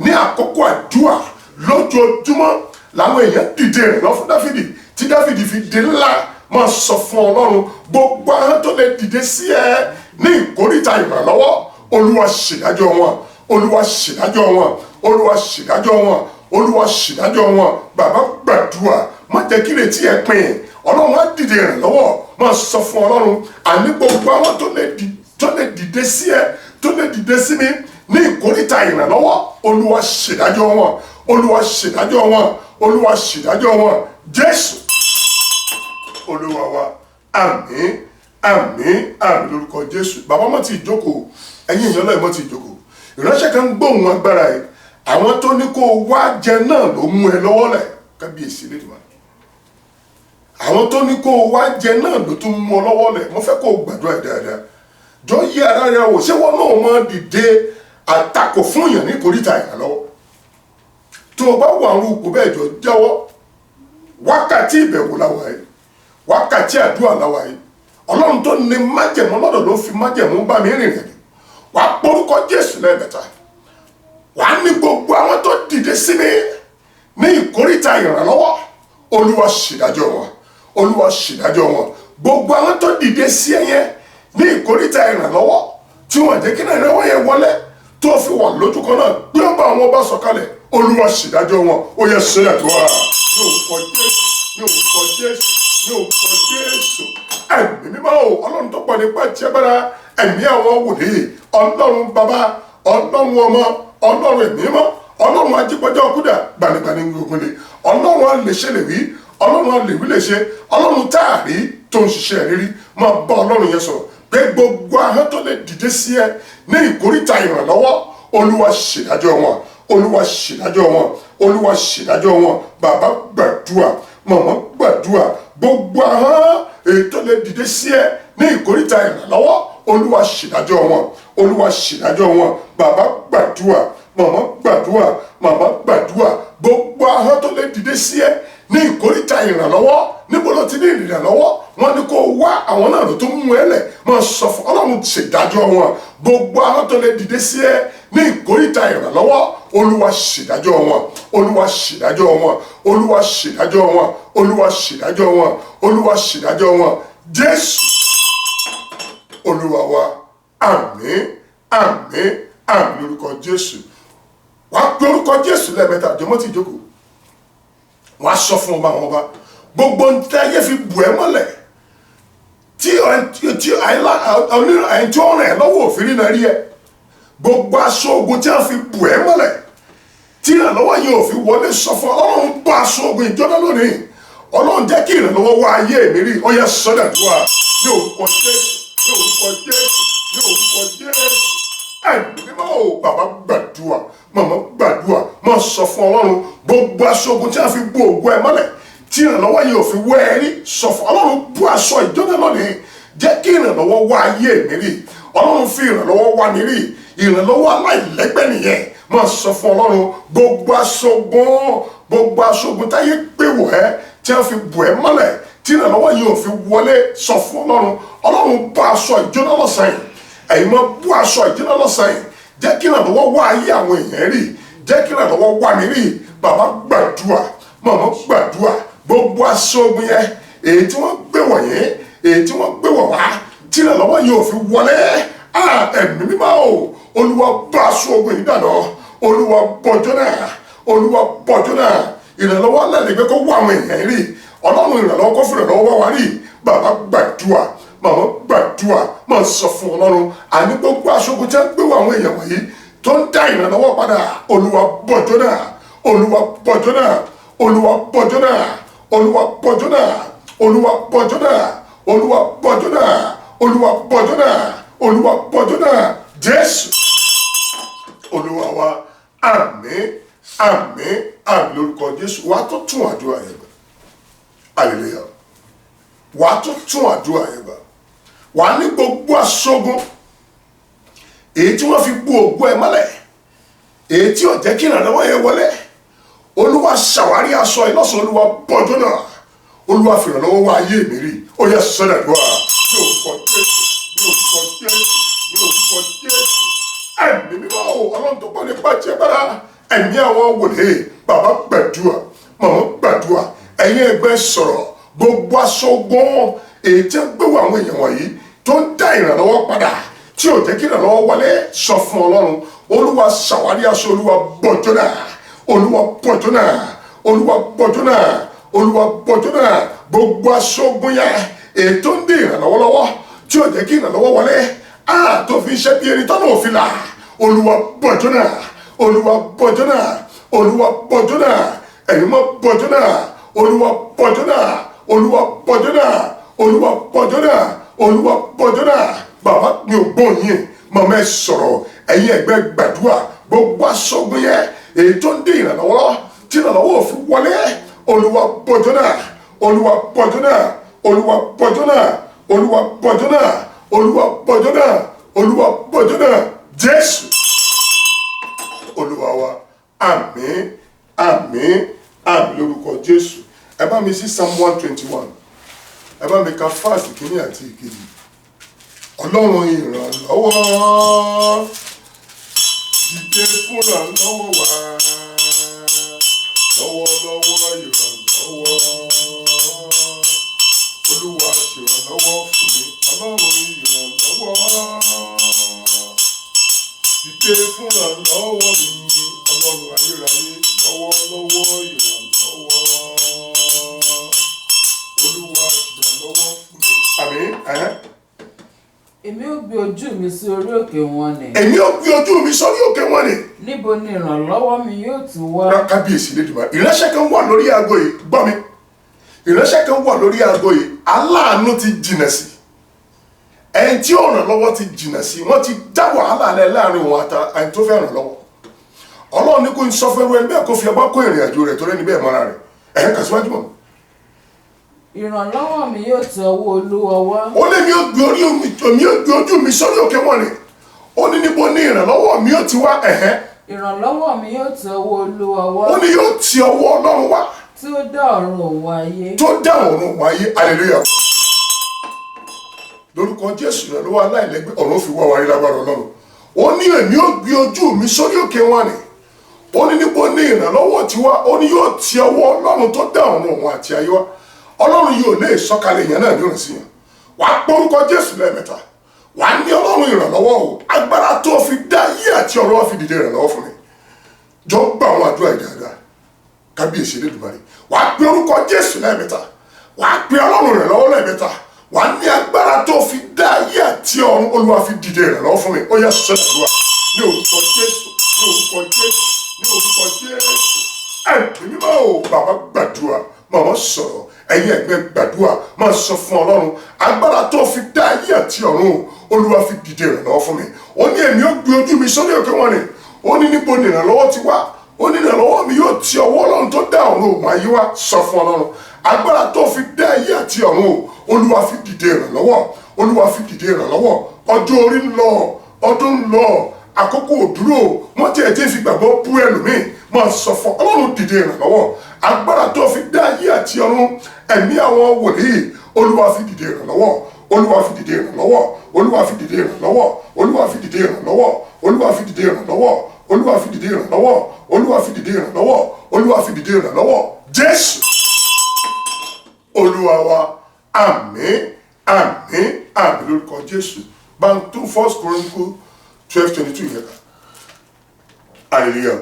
ní àkókò àdúrà lójoojúmọ́ làwọn èèyàn dìde rẹ̀ lọ fún Dáfídì tí Dáfídì fi di ńlá. máa sọ fún Ọlọ́run gbogbo àwọn tó lè dìde sí ẹ ní ìkórìtà ìrànlọ́wọ́. Olúwa ṣèdájọ́ wọn. Olúwa ṣèdájọ́ wọn. Olúwa ṣèdájọ́ wọn. Olúwa ṣèdájọ́ wọn. bàbá gbàdúrà má jẹ́ kí retí ẹ pin. Ọlọ́run á dìde ìrànlọ́wọ́. máa sọ fún Ọlọ́run àní gbogbo àwọn tó lè dìde sí ẹ tó lè dìde sí mi ní ìkórìtà ìrànlọ́wọ́. Olúwa ṣèdájọ́ wọn. Olúwa ṣèdájọ́ wọn. Olúwa ṣèdájọ́ wọn. Jésù Olúwa wa. àmín àmín àmín lórúkọ Jésù. bàbá mọ́ ti ìjókòó, ẹ̀yin èèyàn lọ́ọ̀ mọ́ ti ìjókòó. ìránṣẹ́ kan gbóhùn agbára yìí. àwọn tó ní kó wá jẹ náà ló mú ẹ lọ́wọ́ lẹ̀. kábíyèsí lè dùn. àwọn tó ní kó wá jẹ náà ló tún mú ọ lọ́wọ́ lẹ̀. mo fẹ́ kó gbàdúrà dáadáa. jọ yí ara rẹ wò, ṣé wọn náà máa dìde àtakò fún èèyàn ní ìkórìtà ìrànlọ́wọ́? tó o bá wà ń rúkú bẹ́ẹ̀ jọ jáwọ́. wákàtí ìbẹ̀wò làwà yìí, wákàtí àdúrà làwà yìí. Ọlọ́run tó ní májẹ̀mú lọ́dọ̀ ló fi májẹ̀mú bá mi rìnrìn àjò. wà á porúkọ Jésù lẹ́ẹ̀mẹ́ta. wà á ní gbogbo àwọn tó dìde sí mi ní ìkórìtà ìrànlọ́wọ́. Olúwa ṣèdájọ́ wọn. Olúwa ṣèdájọ́ wọn. gbogbo àwọn tó dìde sí ẹyẹ ní ìkórìtà ìrànlọ́wọ́ tí wọ́n jẹ́ kí náà ìrànwọ́ yẹn wọlé tó fi wà lójú kan náà gbé ọba àwọn ọba sọ̀kalẹ̀. Olúwa ṣèdájọ́ wọn. ó yẹ sẹ́yà tó wà ní orúkọ Jésù, ní orúkọ Jésù, ní orúkọ Jésù. ẹ̀mí mímọ́ o Ọlọ́run tó pọ̀ nípa ìjẹbára ẹ̀mí àwọn wòlíì Ọlọ́run bàbá Ọlọ́run ọmọ Ọlọ́run ẹ̀mí mímọ́ Ọlọ́run ajípọ̀jọ́ ọkúdà gbanigbani gbogbo Ọlọ́run àlèṣe lè wí, Ọlọ́run àlèwí lè ṣe, Ọlọ́run táàrí tó ń ṣiṣẹ́ rírí. máa bá Ọlọ́run yẹn sọ̀rọ̀ pé gbogbo ahọ́n tó lè dìde sí ẹ ní ìkórìtà ìrànlọ́wọ́. Olúwa ṣèdájọ́ wọn. Olúwa ṣèdájọ́ wọn. Olúwa ṣèdájọ́ wọn. bàbá gbàdúrà, màmá gbàdúrà, gbogbo ahọ́n ètò lè dìde sí ẹ ní ìkórìtà ìrànlọ́wọ́. Olúwa ṣèdájọ́ wọn. Olúwa ṣèdájọ́ wọn. bàbá gbàdúrà, màmá gbàdúrà, màmá gbàdúrà, gbogbo ahọ́n tó lè dìde sí ẹ ní ìkórìtà ìrànlọ́wọ́. níbo ló ti ní ìrànlọ́wọ́? wọ́n ní kó wá àwọn náà ló tó mú ẹ lẹ̀. máa sọ fún Ọlọ́run ṣèdájọ́ wọn. gbogbo ahọ́n tó lè dìde sí ẹ ní ìkórìtà ìrànlọ́wọ́. Olúwa ṣèdájọ́ wọn. Olúwa ṣèdájọ́ wọn. Olúwa ṣèdájọ́ wọn. Olúwa ṣèdájọ́ wọn. Olúwa ṣèdájọ́ wọn. Jésù Olúwa wa. àmín àmín àmín lórúkọ Jésù. wàá pe orúkọ Jésù lẹ́ẹ̀mẹ́ta àjọmọ́ tí ìjókòó. wàá sọ fún ọba àwọn ọba gbogbo ntẹ́ ayé fi bù ẹ́ mọ́lẹ̀ tí àyìn tí ó rìn ẹ́ lọ́wọ́ òfin náà rí ẹ. gbogbo aṣọ ogun tí a fi bù ẹ́ mọ́lẹ̀ tí ìrànlọ́wọ́ yìí ò fi wọlé sọ fún Ọlọ́run bá aṣọ ogun ìjọba lónìí. Ọlọ́run jẹ́ kí ìrànlọ́wọ́ wá ayé mi rí. ó yẹ sọ́dà dùwà ní orúkọ Jésù, ní orúkọ Jésù, ní orúkọ Jésù. ẹ̀mí mímọ́ o bàbá gbàdúrà, màmá gbàdúrà, máa sọ fún Ọlọ́run gbogbo aṣọ ogun tí a fi bù ògùn ẹ mọ́lẹ̀ tí ìrànlọ́wọ́ yìí ò fi wẹ́ ẹ rí. sọ fún Ọlọ́run bú aṣọ ìjọba lónìí. jẹ́ kí ìrànlọ́wọ́ wá ayé mi rí. Ọlọ́run fi ìrànlọ́wọ́ wá mi rí. ìrànlọ́wọ́ aláìlẹ́gbẹ́ nìyẹn. máa sọ fún Ọlọ́run gbogbo aṣogun táyé gbé wọ̀ ẹ́ tí wọ́n fi bù ẹ́ mọ́lẹ̀ tí ìrànlọ́wọ́ yìí ò fi wọlé. sọ fún Ọlọ́run. Ọlọ́run bá aṣọ ìjóná lọ́sàn-án. ẹ̀yin máa bú aṣọ ìjóná lọ́sàn-án. jẹ́ kí ìrànlọ́wọ́ wá ayé àwọn èèyàn rí, jẹ́ kí ìrànlọ́wọ́ wá mi rí. Bàbá gbàdúrà, màmá gbàdúrà, gbogbo aṣọ ogun yẹn èyí tí wọ́n gbé wọ̀nyí, èyí tí wọ́n gbé wọ̀ wá tí ìrànlọ́wọ́ yìí ò fi wọlé. Ẹ̀mí mímọ́ o, Olúwa bá aṣọ ogun yìí dànù, Olúwa bọ́jọ́ náà, Olúwa bọ́jọ́ náà. Ìrànlọ́wọ́ alẹ́ gbé kó wá àwọn èèyàn rí, Ọlọ́run ìrànlọ́wọ́ kó fi ìrànlọ́wọ́ wá wá rí. Bàbá gbàdúrà, màmá gbàdúrà, máa sọ fún Ọlọ́run àní gbogbo aṣọ ogun tí wọ́n gbé wọ àwọn èèyàn wọ̀nyí tó ń dá ìrànlọ́wọ́ padà. Olúwa bọ́jọ́ náà, Olúwa bọ́jọ́ náà, Olúwa bọ́jọ́ náà, Olúwa bọ́jọ́ náà, Olúwa bọ́jọ́ náà, Olúwa bọ́jọ́ náà, Olúwa bọ́jọ́ náà, Olúwa bọ́jọ́ náà. Jésù Olúwa wa. Àmín, àmín, àmín lórúkọ Jésù. Wàá tó tún àdúrà yẹn gbà. Hallelujah. Wàá tó tún àdúrà yẹn gbà. Wàá ní gbogbo aṣogun èyí tí wọ́n fi bu ògo ẹ̀ mọ́lẹ̀, èyí tí ò jẹ́ kí ìrànlọ́wọ́ yẹn wọlé. Olúwa ṣàwárí aṣọ ìlọ́sàn, Olúwa bọ́jọ́ náà, Olúwa fi ìrànlọ́wọ́ wá ayé mi rí. Ó yẹ sọ́dọ̀ àdúrà ní orúkọ Jésù, ní orúkọ Jésù, ní orúkọ Jésù. Ẹ̀mí mímọ́ o, Ọlọ́run tó bọ́ nípa jẹ́ bára, ẹ̀mí àwọn wòlíì. Bàbá gbàdúrà, màmá gbàdúrà, ẹ̀yin ẹgbẹ́ sọ̀rọ̀. Gbogbo aṣọ ogun èyí tí ń gbé wọ àwọn èèyàn wọ̀nyí tó ń dá ìrànlọ́wọ́ padà tí ò jẹ́ kí ìrànlọ́wọ́ wọlé, sọ fún Ọlọ́run. Olúwa ṣàwárí aṣọ, Olúwa bọ́jọ́ náà, Olúwa bọ́jọ́ náà, Olúwa bọ́jọ́ náà, Olúwa bọ́jọ́ náà. Gbogbo aṣọ ogun yẹn èyí tó ń dé ìrànlọ́wọ́ lọ́wọ́ tí ò jẹ́ kí ìrànlọ́wọ́ wọlé, tó fi ṣe bí ẹni tọ́nà òfin là. Olúwa bọ́jọ́ náà, Olúwa bọ́jọ́ náà, Olúwa bọ́jọ́ náà, ẹ̀yin mọ́ bọ́jọ́ náà, Olúwa bọ́jọ́ náà, Olúwa bọ́jọ́ náà, Olúwa bọ́jọ́ náà, Olúwa bọ́jọ́ náà. Bàbá mi ò gbọ́ yín, màmá ẹ sọ̀rọ̀, ẹ̀yin ẹgbẹ́ gbàdúrà. Gbogbo aṣọ ogun yẹn èyí tó ń dé ìrànlọ́wọ́ tí ìrànlọ́wọ́ ò fi wọlé, Olúwa bọ́jọ́ náà, Olúwa bọ́jọ́ náà, Olúwa bọ́jọ́ náà, Olúwa bọ́jọ́ náà, Olúwa bọ́jọ́ náà, Olúwa bọ́jọ́ náà. Jésù Olúwa wa. Àmín, àmín, àmín lórúkọ Jésù. Ẹ bá mi sí Psalm 121, ẹ bá mi ka fáàsì kínní àti ìkejì. Ọlọ́run ìrànlọ́wọ́ dìde fún ìrànlọ́wọ́ wa, lọ́wọ́lọ́wọ́ ìrànlọ́wọ́. Olúwa ṣèrànlọ́wọ́ fún mi, Ọlọ́run ìrànlọ́wọ́ dìde fún ìrànlọ́wọ́ mi, Ọlọ́run ayérayé, lọ́wọ́lọ́wọ́ ìrànlọ́wọ́. Olúwa ṣèrànlọ́wọ́ fún mi. Àmín. Èmi ó gbé ojú mi sí orí òkè wọn ni. Èmi ó gbé ojú mi sórí òkè wọn ni. Níbo ni ìrànlọ́wọ́ mi yóò ti wá? Kábíyèsí Lédùmarè. Ìránṣẹ́ kan wà lórí aago yìí, gbọ́ mi. Ìránṣẹ́ kan wà lórí aago yìí, aláàánú ti jìnà sí. Ẹni tí ó ràn lọ́wọ́ ti jìnà sí. Wọ́n ti dá wàhálà lẹ láàrin wọn àti ẹni tó fẹ́ ràn lọ́wọ́. Ọlọ́run ní kó ń sọ fún ẹrú ẹni bẹ́ẹ̀ kó fi ọgbọ́n kó ìrìn àjò rẹ̀ tó rẹ́ni bẹ́ẹ̀ mọ́ra rẹ̀. Kà síwájú mọ́. Ìrànlọ́wọ́ mi yóò ti ọwọ́ Olúwa wá. Ó lé mi ó gbé ojú mi sórí òkè wọn ni. Ó ní níbo ní ìrànlọ́wọ́ mi yóò ti wá. Ìrànlọ́wọ́ mi yóò ti ọwọ́ Olúwa wá. Ó ní yóò ti ọwọ́ Ọlọ́run wá. Tí ó dá ọ̀run òun ayé. Tó dá ọ̀run òun ayé. Hallelujah. Lórúkọ Jésù ìrànlọ́wọ́ aláìlẹ́gbẹ́ ọ̀run fi wá wa rí lágbára Ọlọ́run. Ó ní èmi ó gbé ojú mi sórí òkè wọn ni. Ó ní níbo ní ìrànlọ́wọ́ ti wá. Ó ní yóò ti ọwọ́ Ọlọ́run tó dá ọ̀run òun àti ayé wá. Ọlọ́run yóò lè sọ̀kalẹ̀ yẹn náà ní òrùn sí yẹn. Wàá porúkọ Jésù lẹ́ẹ̀mẹ́ta. Wàá ní Ọlọ́run ìrànlọ́wọ́ o. Agbára tó fi dá ayé àti ọ̀run wá fi dìde ìrànlọ́wọ́ fún mi. Jọ gbà àwọn àdúrà ìdáadáa. Kábíyèsí Lédùmarè. Wàá pe orúkọ Jésù lẹ́ẹ̀mẹ́ta. Wàá pe Ọlọ́run ìrànlọ́wọ́ lẹ́ẹ̀mẹ́ta. Wàá ní agbára tó fi dá ayé àti ọ̀run Olúwa fi dìde ìrànlọ́wọ́ fún mi. Ó yá sọ́dọ̀ àdúrà ní orúkọ Jésù, ní orúkọ Jésù, ní orúkọ Jésù. Ẹ̀mí mímọ́ o, bàbá gbàdúrà, màmá sọ̀rọ̀, ẹ̀yin ẹgbẹ́ gbàdúrà, máa sọ fún Ọlọ́run agbára tó fi dá ayé àti ọ̀run Olúwa fi dìde ìrànlọ́wọ́ fún mi. Ó ní èmi ó gbé ojú mi sórí òkè wọn ni. Ó ní níbo ni ìrànlọ́wọ́ ti wá. Ó ní ìrànlọ́wọ́ mi yóò ti ọwọ́ Ọlọ́run tó dá ọ̀run òun ayé wá. Sọ fún Ọlọ́run agbára tó fi dá ayé àti ọ̀run Olúwa fi dìde ìrànlọ́wọ́, Olúwa fi dìde ìrànlọ́wọ́. Ọjọ́ orí ń lọ, ọdún ń lọ, àkókò òdúró, wọ́n ti ẹ̀jẹ̀ fi gbàgbọ́ bú ẹlòmíì. Máa sọ fún Ọlọ́run dìde ìrànlọ́wọ́. Agbára tó fi dá ayé àti ọ̀run, ẹ̀mí àwọn wòlíì, Olúwa fi dìde ìrànlọ́wọ́, Olúwa fi dìde ìrànlọ́wọ́, Olúwa fi dìde ìrànlọ́wọ́, Olúwa fi dìde ìrànlọ́wọ́, olúwa fi dìde ìrànlọ́wọ́, olúwa fi dìde ìrànlọ́wọ́, olúwa fi dìde ìrànlọ́wọ́, olúwa fi dìde ìrànlọ́wọ́. Jésù olúwa wa. Àmín, àmín, àmín lórúkọ Jésù. Bá ń tún 1 Chronicles 12:22 yẹn kà. Hallelujah.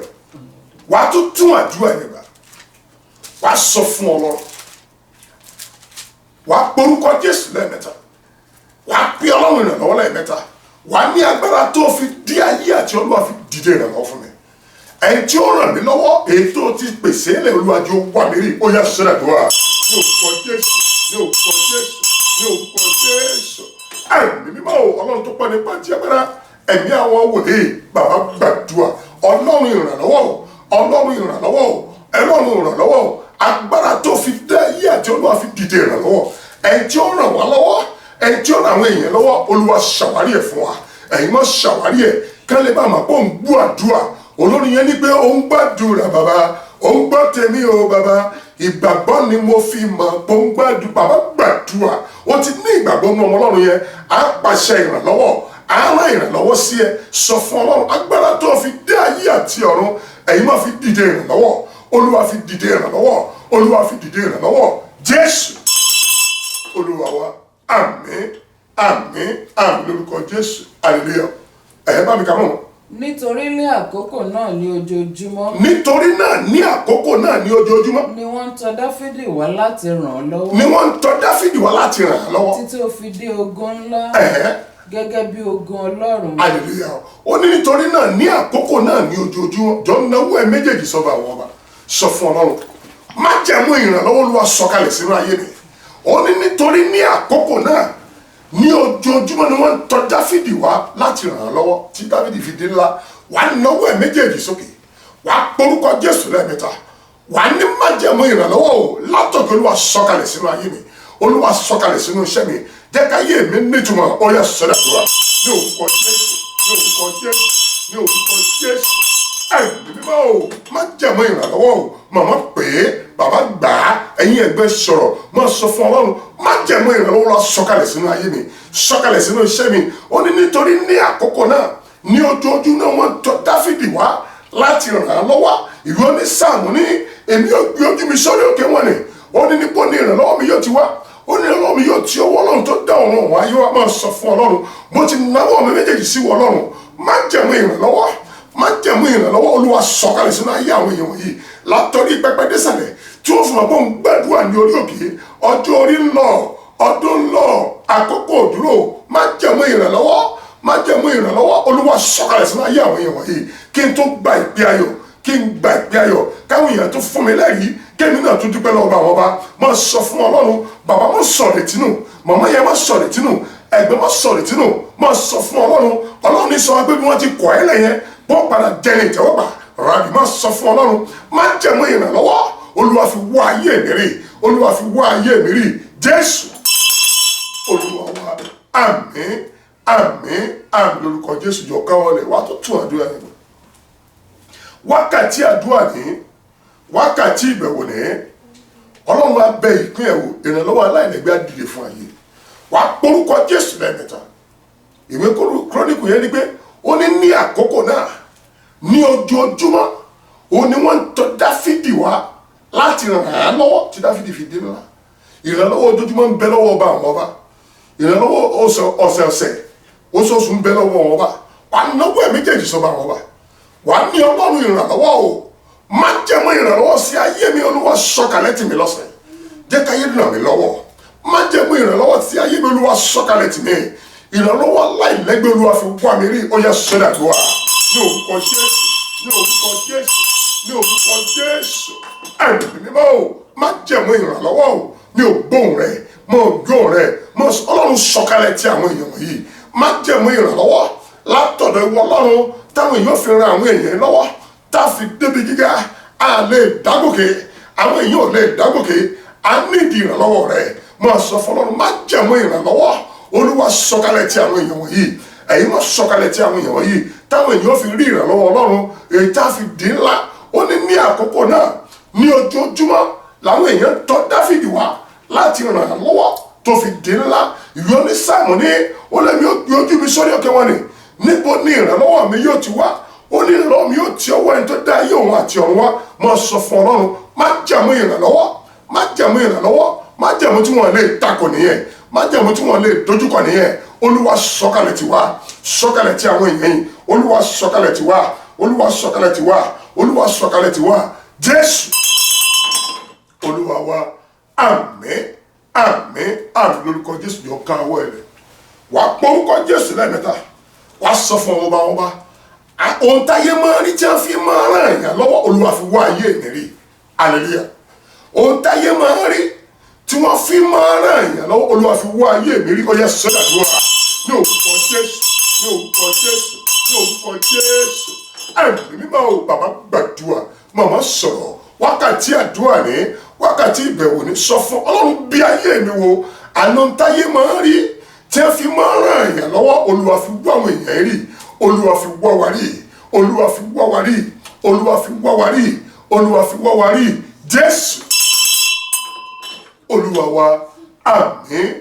Wàá tún àdúrà yẹn gbà. Wàá sọ fún Ọlọ́run. Wàá porúkọ Jésù lẹ́ẹ̀mẹ́ta. Wàá pe Ọlọ́run ìrànlọ́wọ́ lẹ́ẹ̀mẹ́ta. Wàá ní agbára tó fi dí ayé àti Olúwa fi dìde ìrànlọ́wọ́ fún mi. Ẹni tí ó ràn mí lọ́wọ́, èyí tó ti pèsè lẹ̀ Olúwa jọ̀ọ́ wá mi rí. Ó yá sọ́dọ̀ àdúrà. Ní orúkọ Jésù, ní orúkọ Jésù, ní orúkọ Jésù. Ẹ̀mí mímọ́ o, Ọlọ́run tó pọ̀ nípa ti agbára. Ẹ̀mí àwọn wòlíì, bàbá gbàdúrà. Ọlọ́run ìrànlọ́wọ́ o, Ọlọ́run ìrànlọ́wọ́ o, Ọlọ́run ìrànlọ́wọ́ o. Agbára tó fi dá ayé àti Olúwa fi dìde ìrànlọ́wọ́. Ẹni tí ó ràn wá lọ́wọ́, ẹni tí ó ràn àwọn èèyàn lọ́wọ́, Olúwa ṣàwárí ẹ̀ fún wa. Ẹ̀yin mọ́ ṣàwárí ẹ̀ kán lè bá máa pọ̀ ń gbọ́ àdúrà. Olórin yẹn ní pé ó ń gbàdúrà bàbá, ó ń gbọ́ tèmi o bàbá. Ìgbàgbọ́ ni mo fi mọ̀ pé ó ń gbàdúrà. Bàbá gbàdúrà. Ó ti ní ìgbàgbọ́ nínú ọmọ Ọlọ́run yẹn. Á pàṣẹ ìrànlọ́wọ́. Á rán ìrànlọ́wọ́ sí ẹ. Sọ fún Ọlọ́run agbára tó fi dé ayé àti ọ̀run. Ẹ̀yin máa fi dìde ìrànlọ́wọ́. Olúwa fi dìde ìrànlọ́wọ́. Olúwa fi dìde ìrànlọ́wọ́. Jésù olúwa wa. Àmín, àmín, àmín lórúkọ Jésù. Hallelujah. Bá mi kà mọ́. Nítorí ní àkókò náà ní ojoojúmọ́. Nítorí náà ní àkókò náà ní ojoojúmọ́. Ni wọ́n ń tọ̀ Dáfídì wá láti ràn án lọ́wọ́. Ni wọ́n ń tọ̀ Dáfídì wá láti ràn án lọ́wọ́. Títí ó fi dé ogun ńlá. Gẹ́gẹ́ bí ogun Ọlọ́run. Hallelujah. Ó ní nítorí náà ní àkókò náà ní ojoojúmọ́. Jọ náwó ẹ méjèèjì sọ́ba àwọn ọba. Sọ fún Ọlọ́run. Má jẹ̀mú ìrànlọ́wọ́ Olúwa sọ̀kalẹ̀ sínú ayé mi. Ó ní nítorí ní àkókò náà ní ojoojúmọ́ ni wọ́n ń tọ̀ Dáfídì wá láti ràn án lọ́wọ́ tí Dáfídì fi dé ńlá. Wà á náwó ẹ̀ méjèèjì sókè. Wà á porúkọ Jésù lẹ́ẹ̀mẹ́ta. Wà á ní májẹ̀mú ìrànlọ́wọ́ o látọ̀dọ̀ Olúwa sọ̀kalẹ̀ sínú ayé mi. Olúwa sọ̀kalẹ̀ sínú iṣẹ́ mi. Jẹ́ ká yé mi nítumọ̀ ó yá sọ́dọ̀ àdúrà. Ní orúkọ Jésù, ní orúkọ Jésù, ní orúkọ Jésù. Ẹ̀mí mímọ́ o, májẹ̀mú ìrànlọ́wọ́ o. Màmá pè é, bàbá gbà á, ẹ̀yin ẹgbẹ́ sọ̀rọ̀, máa sọ fún Ọlọ́run, májẹ̀mú ìrànlọ́wọ́ lọ sọ̀kalẹ̀ sínú ayé mi, sọ̀kalẹ̀ sínú iṣẹ́ mi. Ó ní nítorí ní àkókò náà, ní ojoojúmọ́ wọ́n tọ̀ Dáfídì wá láti ràn án lọ́wọ́. Ìwé onísáàmù ní èmi yóò gbé ojú mi sórí òkè wọn ni. Ó ní níbo ni ìrànlọ́wọ́ mi yóò ti wá. Ó ní ìrànlọ́wọ́ mi yóò ti ọwọ́ Ọlọ́run tó dá ọ̀run òun ayé wa. Máa sọ fún Ọlọ́run, mo ti náwó mi méjèèjì sí wọ Ọlọ́run. Májẹ̀mú ìrànlọ́wọ́, májẹ̀mú ìrànlọ́wọ́ Olúwa sọ̀kalẹ̀ sínú ayé àwọn èèyàn wọ̀nyí látọ̀rí pẹpẹ désàlẹ̀ tí ó fún ọgbọ́n gbàdúrà ní orí òkè. Ọjọ́ orí ń lọ, ọdún ń lọ, àkókò òdúró. Májẹ̀mú ìrànlọ́wọ́, májẹ̀mú ìrànlọ́wọ́ Olúwa sọ̀kalẹ̀ sínú ayé àwọn èèyàn wọ̀nyí kí n tó gba ìpè ayọ̀, kí n gba ìpè ayọ̀, káwọn èèyàn tó fún mi lẹ́rìí kémi náà tún dúpẹ́ lọ́wọ́ àwọn ọba. Máa sọ fún Ọlọ́run, bàbá má sọ̀rọ̀ tínú, màmá yẹn má sọ̀rọ̀ tínú, ẹgbẹ́ má sọ̀rọ̀ tínú. Máa sọ fún Ọlọ́run, Ọlọ́run ní sọ wá pé bí wọ́n ti kọ̀ ẹ́ lẹ́yìn bọ́ padà jẹni ìtẹ́wọ́gbà. Ràbí má sọ fún Ọlọ́run, má jẹ̀mú ìrànlọ́wọ́ Olúwa fi wá ayé mi rí, Olúwa fi wá ayé mi rí. Jésù Olúwa wa. Àmín, àmín, àmín lórúkọ Jésù. Jọ káwọlẹ̀ wá tó tún àdúrà yẹn. Wákàtí àdúrà ní wákàtí ìbẹ̀wò ní Ọlọ́run á bẹ ìpín ẹ̀wò ìrànlọ́wọ́ aláìlẹ́gbẹ́ á dìde fún ayé. Wàá porúkọ Jésù lẹ́ẹ̀mẹ́ta. Ìwé Kíróníkù yẹn ni pé ó ní àkókò náà ní ojoojúmọ́ ó ní wọ́n ń tọ̀ Dáfídì wá láti ràn án lọ́wọ́ tí Dáfídì fi dé ńlá. Ìrànlọ́wọ́ ojoojúmọ́ ń bẹ lọ́wọ́ ọba àwọn ọba. Ìrànlọ́wọ́ ọ̀sẹ̀ọ̀sẹ̀ oṣooṣù ń bẹ lọ́wọ́ àwọn ọba. Wà á náwó ẹ̀ méjèèjì sọ́ba àwọn ọba. Wà á ní Ọlọ́run ìrànlọ́wọ́ o. Má jẹ̀mú ìrànlọ́wọ́ sí ayé mi. Olúwa sọ̀kalẹ̀ tì mí lọ́sẹ̀. Jẹ́ káyé ràn mí lọ́wọ́. Má jẹ̀mú ìrànlọ́wọ́ sí ayé mi. Olúwa sọ̀kalẹ̀ tì mí. Ìrànlọ́wọ́ aláìlẹ́gbẹ́ Olúwa fi wá mi rí. Ó yá sọ́dọ̀ àdúrà. Ní orúkọ Jésù, ní orúkọ Jésù, ní orúkọ Jésù. Ẹ̀mí mímọ́ o, má jẹ̀mú ìrànlọ́wọ́ o. Mi ò gbóhùn rẹ̀, mo ò gbóhùn rẹ̀. Ọlọ́run sọ̀kalẹ̀ tí àwọn èèyàn wọ̀nyí. Má jẹ̀mú ìrànlọ́wọ́ látọ̀dọ̀ ìwọ Ọlọ́run táwọn èèyàn fi ran àwọn èèyàn lọ́wọ́ tá a fi débi gíga. A lè dágòkè, àwọn èèyàn ò lè dágòkè. A nídìí ìrànlọ́wọ́ rẹ̀. Mo sọ fún Ọlọ́run, má jẹ̀mú ìrànlọ́wọ́. Olúwa sọ̀kalẹ̀ tí àwọn èèyàn wọ̀nyí. Ẹ̀yin má sọ̀kalẹ̀ tí àwọn èèyàn wọ̀nyí táwọn èèyàn fi rí ìrànlọ́wọ́ Ọlọ́run èyí tá a fi dín ńlá. Ó ní àkókò náà ní ojoojúmọ́ làwọn èèyàn tọ̀ Dáfídì wá láti ràn án lọ́wọ́ tó fi dín ńlá. Ìwé onísáàmù ní ó lẹ́mi ó gbé ojú mi sórí òkè wọn ni níbo ni ìrànlọ́wọ́ mi yóò ti wá? Ó ní ìrànlọ́wọ́ mi yóò ti ọwọ́ ẹni tó dá ayé òun àti ọ̀run wá. Mo sọ fún Ọlọ́run, má jẹ̀mú ìrànlọ́wọ́, má jẹ̀mú ìrànlọ́wọ́, má jẹ̀mú tí wọ́n lè takò nìyẹn, má jẹ̀mú tí wọ́n lè dojúkọ nìyẹn. Olúwa sọ̀kalẹ̀ ti wá, sọ̀kalẹ̀ ti àwọn èèyàn yìí. Olúwa sọ̀kalẹ̀ ti wá, Olúwa sọ̀kalẹ̀ ti wá, Olúwa sọ̀kalẹ̀ ti wá. Jésù Olúwa wa, àmín, àmín, àmín lórúkọ Jésù. Jọ ká ọwọ́ rẹ̀, wà á pọ̀ orúkọ Jésù lẹ́ẹ̀mẹ́ta, wà á sọ fún ọba ohun táyé máa rí tí wọ́n fi máa ràn èèyàn lọ́wọ́, Olúwa fi wá ayé mi rí. Hallelujah. Ohun táyé máa rí tí wọ́n fi máa ràn èèyàn lọ́wọ́, Olúwa fi wá ayé mi rí. Ó yẹ sọ́dà tó wà ní orúkọ Jésù, ní orúkọ Jésù, ní orúkọ Jésù. Ẹ̀mí mímọ́ o, bàbá gbàdúrà, màmá sọ̀rọ̀, wákàtí àdúrà ní, wákàtí ìbẹ̀wò ní. Sọ fún Ọlọ́run bí ayé mi wo àná táyé máa rí tí wọ́n fi máa ràn èèyàn lọ́wọ́, Olúwa fi wá àwọn èèyàn rí. Olúwa fi wá wa rí, Olúwa fi wá wa rí, Olúwa fi wá wa rí, Olúwa fi wá wa rí. Jésù Olúwa wa, àmín,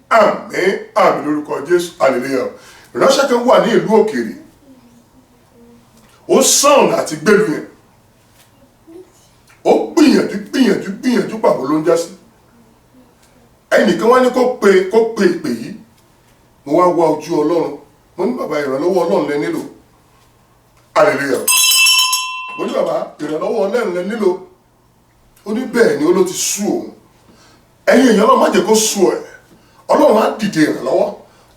àmín, àmín lórúkọ Jésù. Hallelujah. Ìránṣẹ́ kan wà ní ìlú òkèèrè, ó sàn àti gbèlú yẹn, ó gbìyànjú pàbó ló ń já sí. Ẹnìkan wá ní kó pe ìpè yìí. Mo wá wá ojú Ọlọ́run, mo ní bàbá ìrànlọ́wọ́ Ọlọ́run lẹ nílò. Hallelujah. Mo ní bàbá ìrànlọ́wọ́ Ọlọ́run lẹ nílò. Ó ní bẹ́ẹ̀ ni, ó ló ti sú òun. Ẹ̀yin èèyàn náà má jẹ́ kó sú ẹ̀. Ọlọ́run á dìde ìrànlọ́wọ́,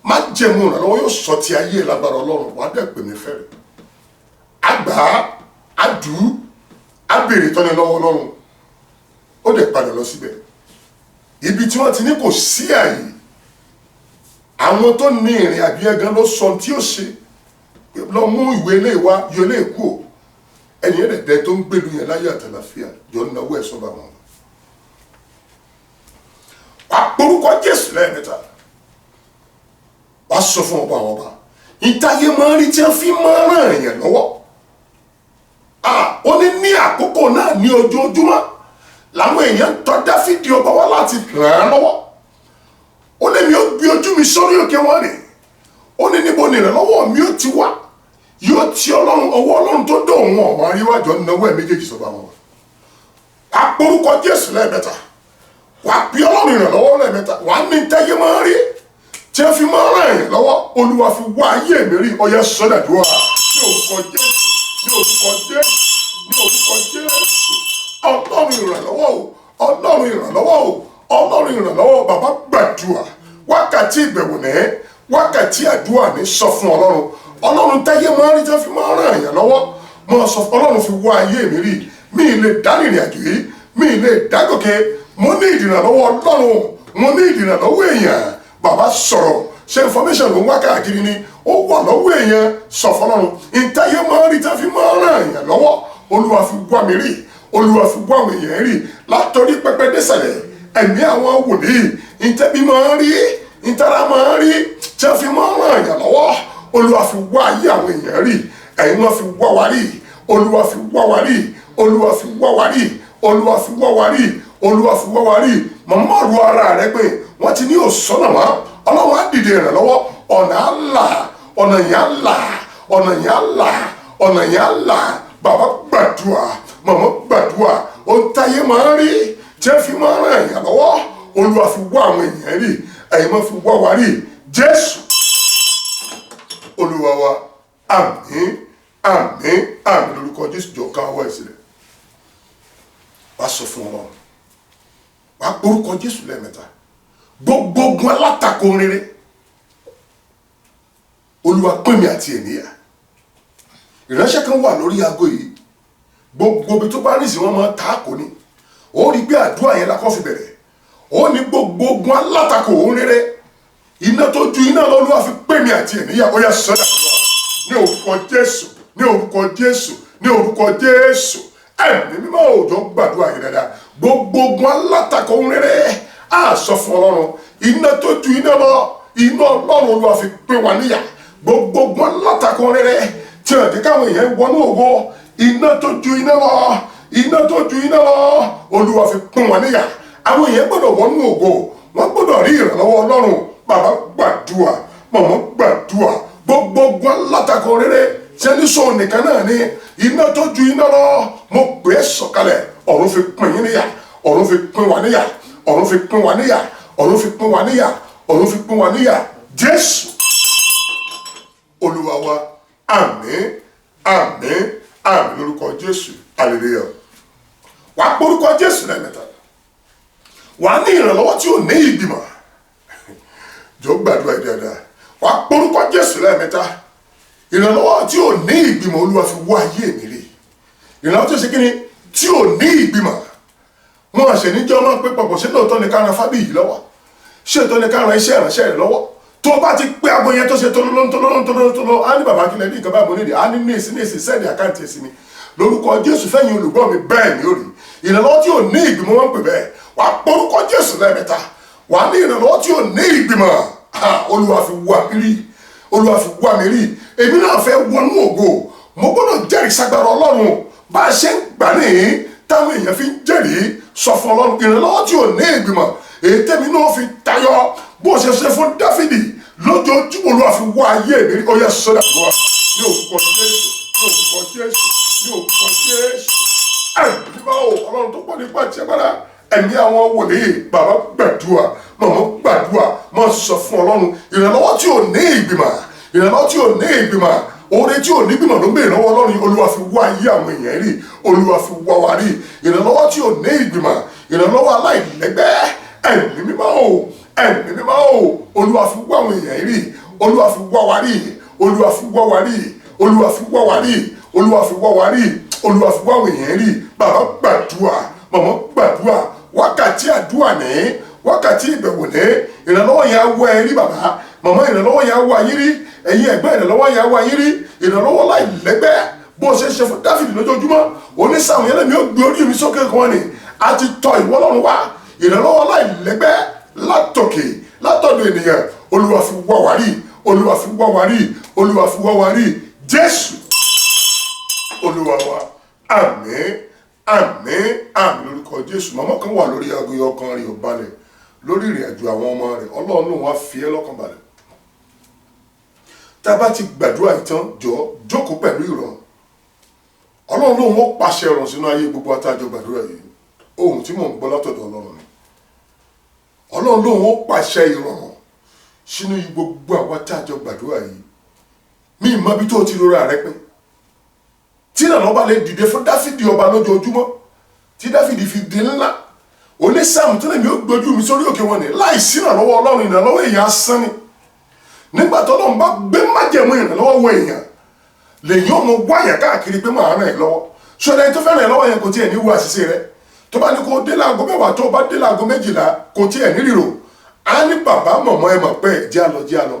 má jẹ̀mú ìrànlọ́wọ́, yóò sọ ti ayé lágbára Ọlọ́run. Wàá dẹ̀ pè mí fẹ́rẹ̀. Àgbà àdú àbèrè tọ́ni lọ́wọ́ Ọlọ́run. Ó dẹ̀ padà lọ síbẹ̀. Ibi tí wọ́n ti ní kò sí àyè, àwọn tó ní ìrìn àjò ẹ̀gán ló sọ tí ó ṣe. Lọ mú ìwé ilé wa, yọ ilé ìkú o. Ẹni ẹ̀dẹ̀dẹ̀ tó ń gbèlú yẹn láyé àtàlàfíà, jọ ń náwó ẹ̀ sọ́ba wọn. Wà á porúkọ Jésù lẹ́ẹ̀mẹ́ta, wà á sọ fún ọba àwọn ọba ìtayé máa ń rí tí wọ́n fi máa ràn èèyàn lọ́wọ́. Ó ní àkókò náà ní ojoojúmọ́ làwọn èèyàn tọ̀ Dáfídì ọba wá láti ràn án lọ́wọ́. Ó lé mi ó gbé ojú mi sórí òkè wọn rè, ó ní níbo ni ìrànlọ́wọ́ mi ó ti wá? Yóò ti Ọlọ́run, ọwọ́ Ọlọ́run tó dọ̀ wọn ọ̀wọ́n àríwájọ́ náwó ẹ̀ méjèèjì sọ́ba wọn. Wà á porúkọ Jésù lẹ́ẹ̀mẹ́ta, wà á bí Ọlọ́run ìrànlọ́wọ́ lẹ́ẹ̀mẹ́ta, wà á ní táyé máa rí tí wọ́n fi máa ràn yín lọ́wọ́, Olúwa fi wá ayé mi rí. Ó yẹ sọ́dà dúró ní orúkọ Jésù, ní orúkọ Jésù, ní orúkọ Jésù. Ọlọ́run ìrànlọ́wọ́ o, Ọlọ́run ìrànlọ́wọ́ o, Ọlọ́run ìrànlọ́wọ́. Bàbá gbàdúrà, wákàtí ìbẹ̀wò ní, wákàtí àdúrà ní. Sọ fún Ọlọ́run, Ọlọ́run táyé máa rí tí wọ́n fi máa ràn yín lọ́wọ́. Mo sọ fún Ọlọ́run fi wá ayé mi rí. Mi ì lè dá ìrìn àjò yìí, mi ì lè dá gòkè. Mo ní ìdìrànlọ́wọ́ Ọlọ́run, mo ní ìdìrànlọ́wọ́ èèyàn. Bàbá sọ̀rọ̀, ṣe information ló ń wá káàkiri ni, ó wà lọ́wọ́ èèyàn. Sọ fún Ọlọ́run, ìtayé máa rí tí wọ́n fi máa ràn yín lọ́wọ́, Olúwa fi wá mi rí, Olúwa fi wá àwọn èèyàn rí. Látọ̀rí pẹpẹ désàlẹ̀, ẹ̀mí àwọn wòlíì, ìtẹ́bí máa rí, ìtara máa rí tí wọ́n fi máa ràn yín lọ́wọ́, Olúwa fi wá ayé àwọn èèyàn rí. Ẹ̀yin wọn fi wá wa rí, Olúwa fi wá wa rí, Olúwa fi wá wa rí, Olúwa fi wá wa rí, Olúwa fi wá wa rí. Màmá ru ara rẹ pé wọ́n ti ní òṣọ́nà wá, Ọlọ́run á dìde ìrànlọ́wọ́. Ọ̀nà á là, ọ̀nà yẹn á là, ọ̀nà yẹn á là, ọ̀nà yẹn á là. Bàbá gbàdúrà, màmá gbàdúrà. Ohun táyé máa ń rí tí wọ́n fi máa ràn èèyàn lọ́wọ́, Olúwa fi wá àwọn èèyàn rí. Ẹ̀yin máa fi wá wa rí. Jésù Olúwa wa, àmín, àmín, àmín lórúkọ Jésù. Jọ ká ọwọ́ ẹ̀ sílẹ̀, wàá sọ fún Ọlọ́run, wàá porúkọ Jésù lẹ́ẹ̀mẹ́ta. Gbogbo ogun alátakò rere, Olúwa pín mi àti ènìyàn. Ìránṣẹ́ kan wà lórí aago yìí, gbogbo ibi tó bá rìn sí wọn máa ta kò ní. Ó rí pé àdúrà yẹn la kọ́ fi bẹ̀rẹ̀. Ó ní gbogbo ogun alátakò rere, iná tó ju iná lọ, Olúwa fi pín mi àti ènìyàn. Ó yá sọ́dà ní orúkọ Jésù, ní orúkọ Jésù, ní orúkọ Jésù. Ẹ̀mí mímọ́ òjò gbàdúrà yìí dáadáa. Gbogbo ogun alátakò rere, á sọ fún Ọlọ́run, iná tó ju iná lọ, iná Ọlọ́run Olúwa fi pín wa níyà. Gbogbo ogun alátakò rere tí wọ́n ti káwọn èèyàn wọnú ògo, iná tó ju iná lọ, iná tó ju iná lọ, Olúwa fi pín wa níyà. Àwọn èèyàn gbọ́dọ̀ wọnú ògo, wọ́n gbọ́dọ̀ rí ìrànlọ́wọ́ Ọlọ́run. Bàbá gbàdúrà, màmá gbàdúrà, gbogbo ogun alátakò rere sẹ́ni sọ nìkan náà ni iná tó ju iná lọ mo pè é sọ̀kalẹ̀ ọ̀run fi pín yín níyà ọ̀run fi pín wa níyà ọ̀run fi pín wa níyà ọ̀run fi pín wa níyà ọ̀run fi pín wa níyà Jésù Olúwa wa àmín àmín àmín lórúkọ Jésù hallelujah. wàá porúkọ Jésù lẹ́ẹ̀mẹ́ta wàá ní ìrànlọ́wọ́ tí ò ní ìgbìmọ̀ jọ gbàdúrà dáadáa wàá porúkọ Jésù lẹ́ẹ̀mẹ́ta ìrànlọ́wọ́ tí ò ní ìgbìmọ̀ Olúwa fi wá ayé mi rí ìrànlọ́wọ́ tí ó ṣe kí ni tí ò ní ìgbìmọ̀ wọn àṣẹ níjọ́ máa pé papọ̀ ṣé lóòótọ́ ni ká ran Fábíyì lọ́wọ́ ṣé lóòótọ́ ni ká ran iṣẹ́ ìránṣẹ́ rẹ̀ lọ́wọ́ tó o bá ti pé aago yẹn tó ṣe tolólóńtolólóńtolóló á ní bàbá kílẹ̀ ní ìkàbá àbóníde á ní nèsì sẹ́ẹ̀dì àkáǹtì ẹ̀sìn mi lórúkọ Jésù fẹ́yìn olùgbọ́ mi bẹ́ẹ̀ ni ó rí ìrànlọ́wọ́ tí ò ní ìgbìmọ̀ wọn pè bẹ́ẹ̀ wàá porúkọ Jésù lẹ́ẹ̀mẹ́ta wàá ní ìrànlọ́wọ́ tí ò ní ìgbìmọ̀ Olúwa fi wá mi rí Olúwa fi wá mi rí èmi náà fẹ́ wọnú ògo mo gbọ́dọ̀ jẹ́rìí sagbára Ọlọ́run bá a ṣe ń gbà nìyí táwọn èèyàn fi ń jẹ́rìí sọ fún Ọlọ́run ìrànlọ́wọ́ tí ò ní ìgbìmọ̀ èyí tẹ́mi náà fi tayọ bó ṣe ṣe fún Dáfídì lójoojúmọ́ Olúwa fi wá ayé mi rí ó yẹ sọ́dà fún wa ní òkúkọ Jésù ní òkúkọ Jésù ní òkúkọ Jésù ẹ̀mí bá o Ọlọ́run tó pọ̀ nípa tiẹ̀ bára ẹ̀mí àwọn wòlíì bàbá gbàdúrà màmá gbàdúrà máa sọ fún Ọlọ́run ìrànlọ́wọ́ tí ò ní ìgbìmọ̀ ìrànlọ́wọ́ tí ò ní ìgbìmọ̀ oore tí ò ní ìgbìmọ̀ ló ń bèèrè lọ́wọ́ Ọlọ́run Olúwa fi wá ayé àwọn èèyàn rí Olúwa fi wá wa rí ìrànlọ́wọ́ tí ò ní ìgbìmọ̀ ìrànlọ́wọ́ aláìlẹ́gbẹ́ ẹ̀mí mímọ́ o ẹ̀mí mímọ́ o Olúwa fi wá àwọn èèyàn rí Olúwa fi wá wa rí Olúwa fi wá wa rí Olúwa fi wá wa rí Olúwa fi wá wa rí Olúwa fi wá àwọn èèyàn rí bàbá gbàdúrà màmá gbàdúrà wákàtí àdúrà ní wákàtí ìbẹ̀wò ní ìrànlọ́wọ́ yẹn á wá ẹ rí bàbá màmá ìrànlọ́wọ́ yẹn á wá yín rí ẹ̀yin ẹ̀gbẹ́ ìrànlọ́wọ́ yẹn á wá yín rí ìrànlọ́wọ́ láì lẹ́gbẹ́ bó ṣe ṣe fún Dáfídì lójoojúmọ́ onísàmù yẹn lẹ́mi ó gbé orí mi sókè kan ni a ti tọ ìwọ Ọlọ́run wá ìrànlọ́wọ́ láì lẹ́gbẹ́ látòkè látọ̀dọ̀ ènìyàn Olúwa fi wá wa rí Olúwa fi wá wa rí Olúwa fi wá wa rí Jésù Olúwa wa àmín àmín àmín lórúkọ Jésù màmá kan wà lórí aago ọkàn rẹ̀ ò balẹ̀ lórí ìrìn àjò àwọn ọmọ rẹ̀ Ọlọ́run lòun á fi ẹ́ lọ́kàn balẹ̀ tá a bá ti gbàdúrà ìtàn jọ jókòó pẹ̀lú ìrọ̀rùn Ọlọ́run lòun ó pàṣẹ ọ̀rọ̀ sínú ayé gbogbo àtàjọ gbàdúrà yìí ohun tí mò ń gbọ́ látọ̀dọ̀ Ọlọ́run ni Ọlọ́run lòun ó pàṣẹ ìrọ̀rùn sínú gbogbo àwọn àtàjọ gbàdúrà yìí mi ì mọ ibi tó ti rọra rẹ pé tí ìrànlọ́wọ́ bá lè dìde fún Dáfídì ọba lójoojúmọ́ tí Dáfídì fi di ńlá onísàmù tó lè mi ó gbójú mi sórí òkè wọn ni láì sí ìrànlọ́wọ́ Ọlọ́run ìrànlọ́wọ́ èèyàn asán ni nígbà tó Ọlọ́run bá gbé májẹ̀mú ìrànlọ́wọ́ wọ èèyàn lèyìn ọmọ wáyà káàkiri pé máa ràn ẹ́ lọ́wọ́ ṣọlá ẹni tó fẹ́ ràn ẹ́ lọ́wọ́ yẹn kò tiẹ̀ ní wo àṣìṣe rẹ tó bá ní kó dé láago mẹ́wàá tó bá dé láago 12 kò tiẹ̀ ní ríro á ní bàbá mọ̀mọ́ ẹ mọ̀ pé jẹ́ àlọ́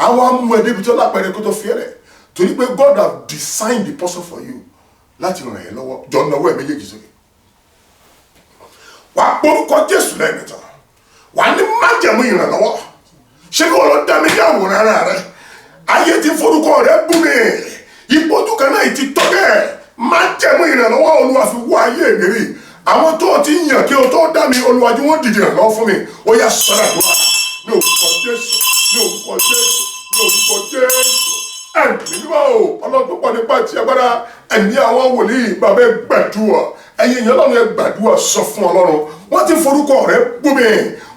àwọn amú ẹ débi tó lápẹ̀rẹ̀ kó tó fi ẹ̀rẹ̀ torí pé God have designed the person for you láti ràn ẹ́ lọ́wọ́ jọ náwó ẹ̀ méjèèjì sókè wà á porúkọ Jésù lẹ́ẹ̀mẹ́ta wà á ní májẹ̀mú ìrànlọ́wọ́ ṣé kí wọ́n lọ dá mi ní àwòrán ara rẹ ayé ti forúkọ rẹ bú mi ìpọ́jú kan náà ti tọ́kẹ́ májẹ̀mú ìrànlọ́wọ́ Olúwa fi wá ayé mi rí àwọn tó ti yàn kí o tó dá mi Olúwa jí wọ́n dìde ìrànlọ́wọ́ fún mi ó yá sọ́dà tó wà ní orúkọ Jésù ní orúkọ Jésù ní orúkọ Jésù ẹ̀mí mímọ́ o Ọlọ́run tó pọ̀ nípa ti agbára ẹ̀mí àwọn wòlíì bàbá ẹ gbàdúrà ẹ̀yin èèyàn Ọlọ́run ẹ gbàdúrà sọ fún Ọlọ́run wọ́n ti forúkọ rẹ bú mi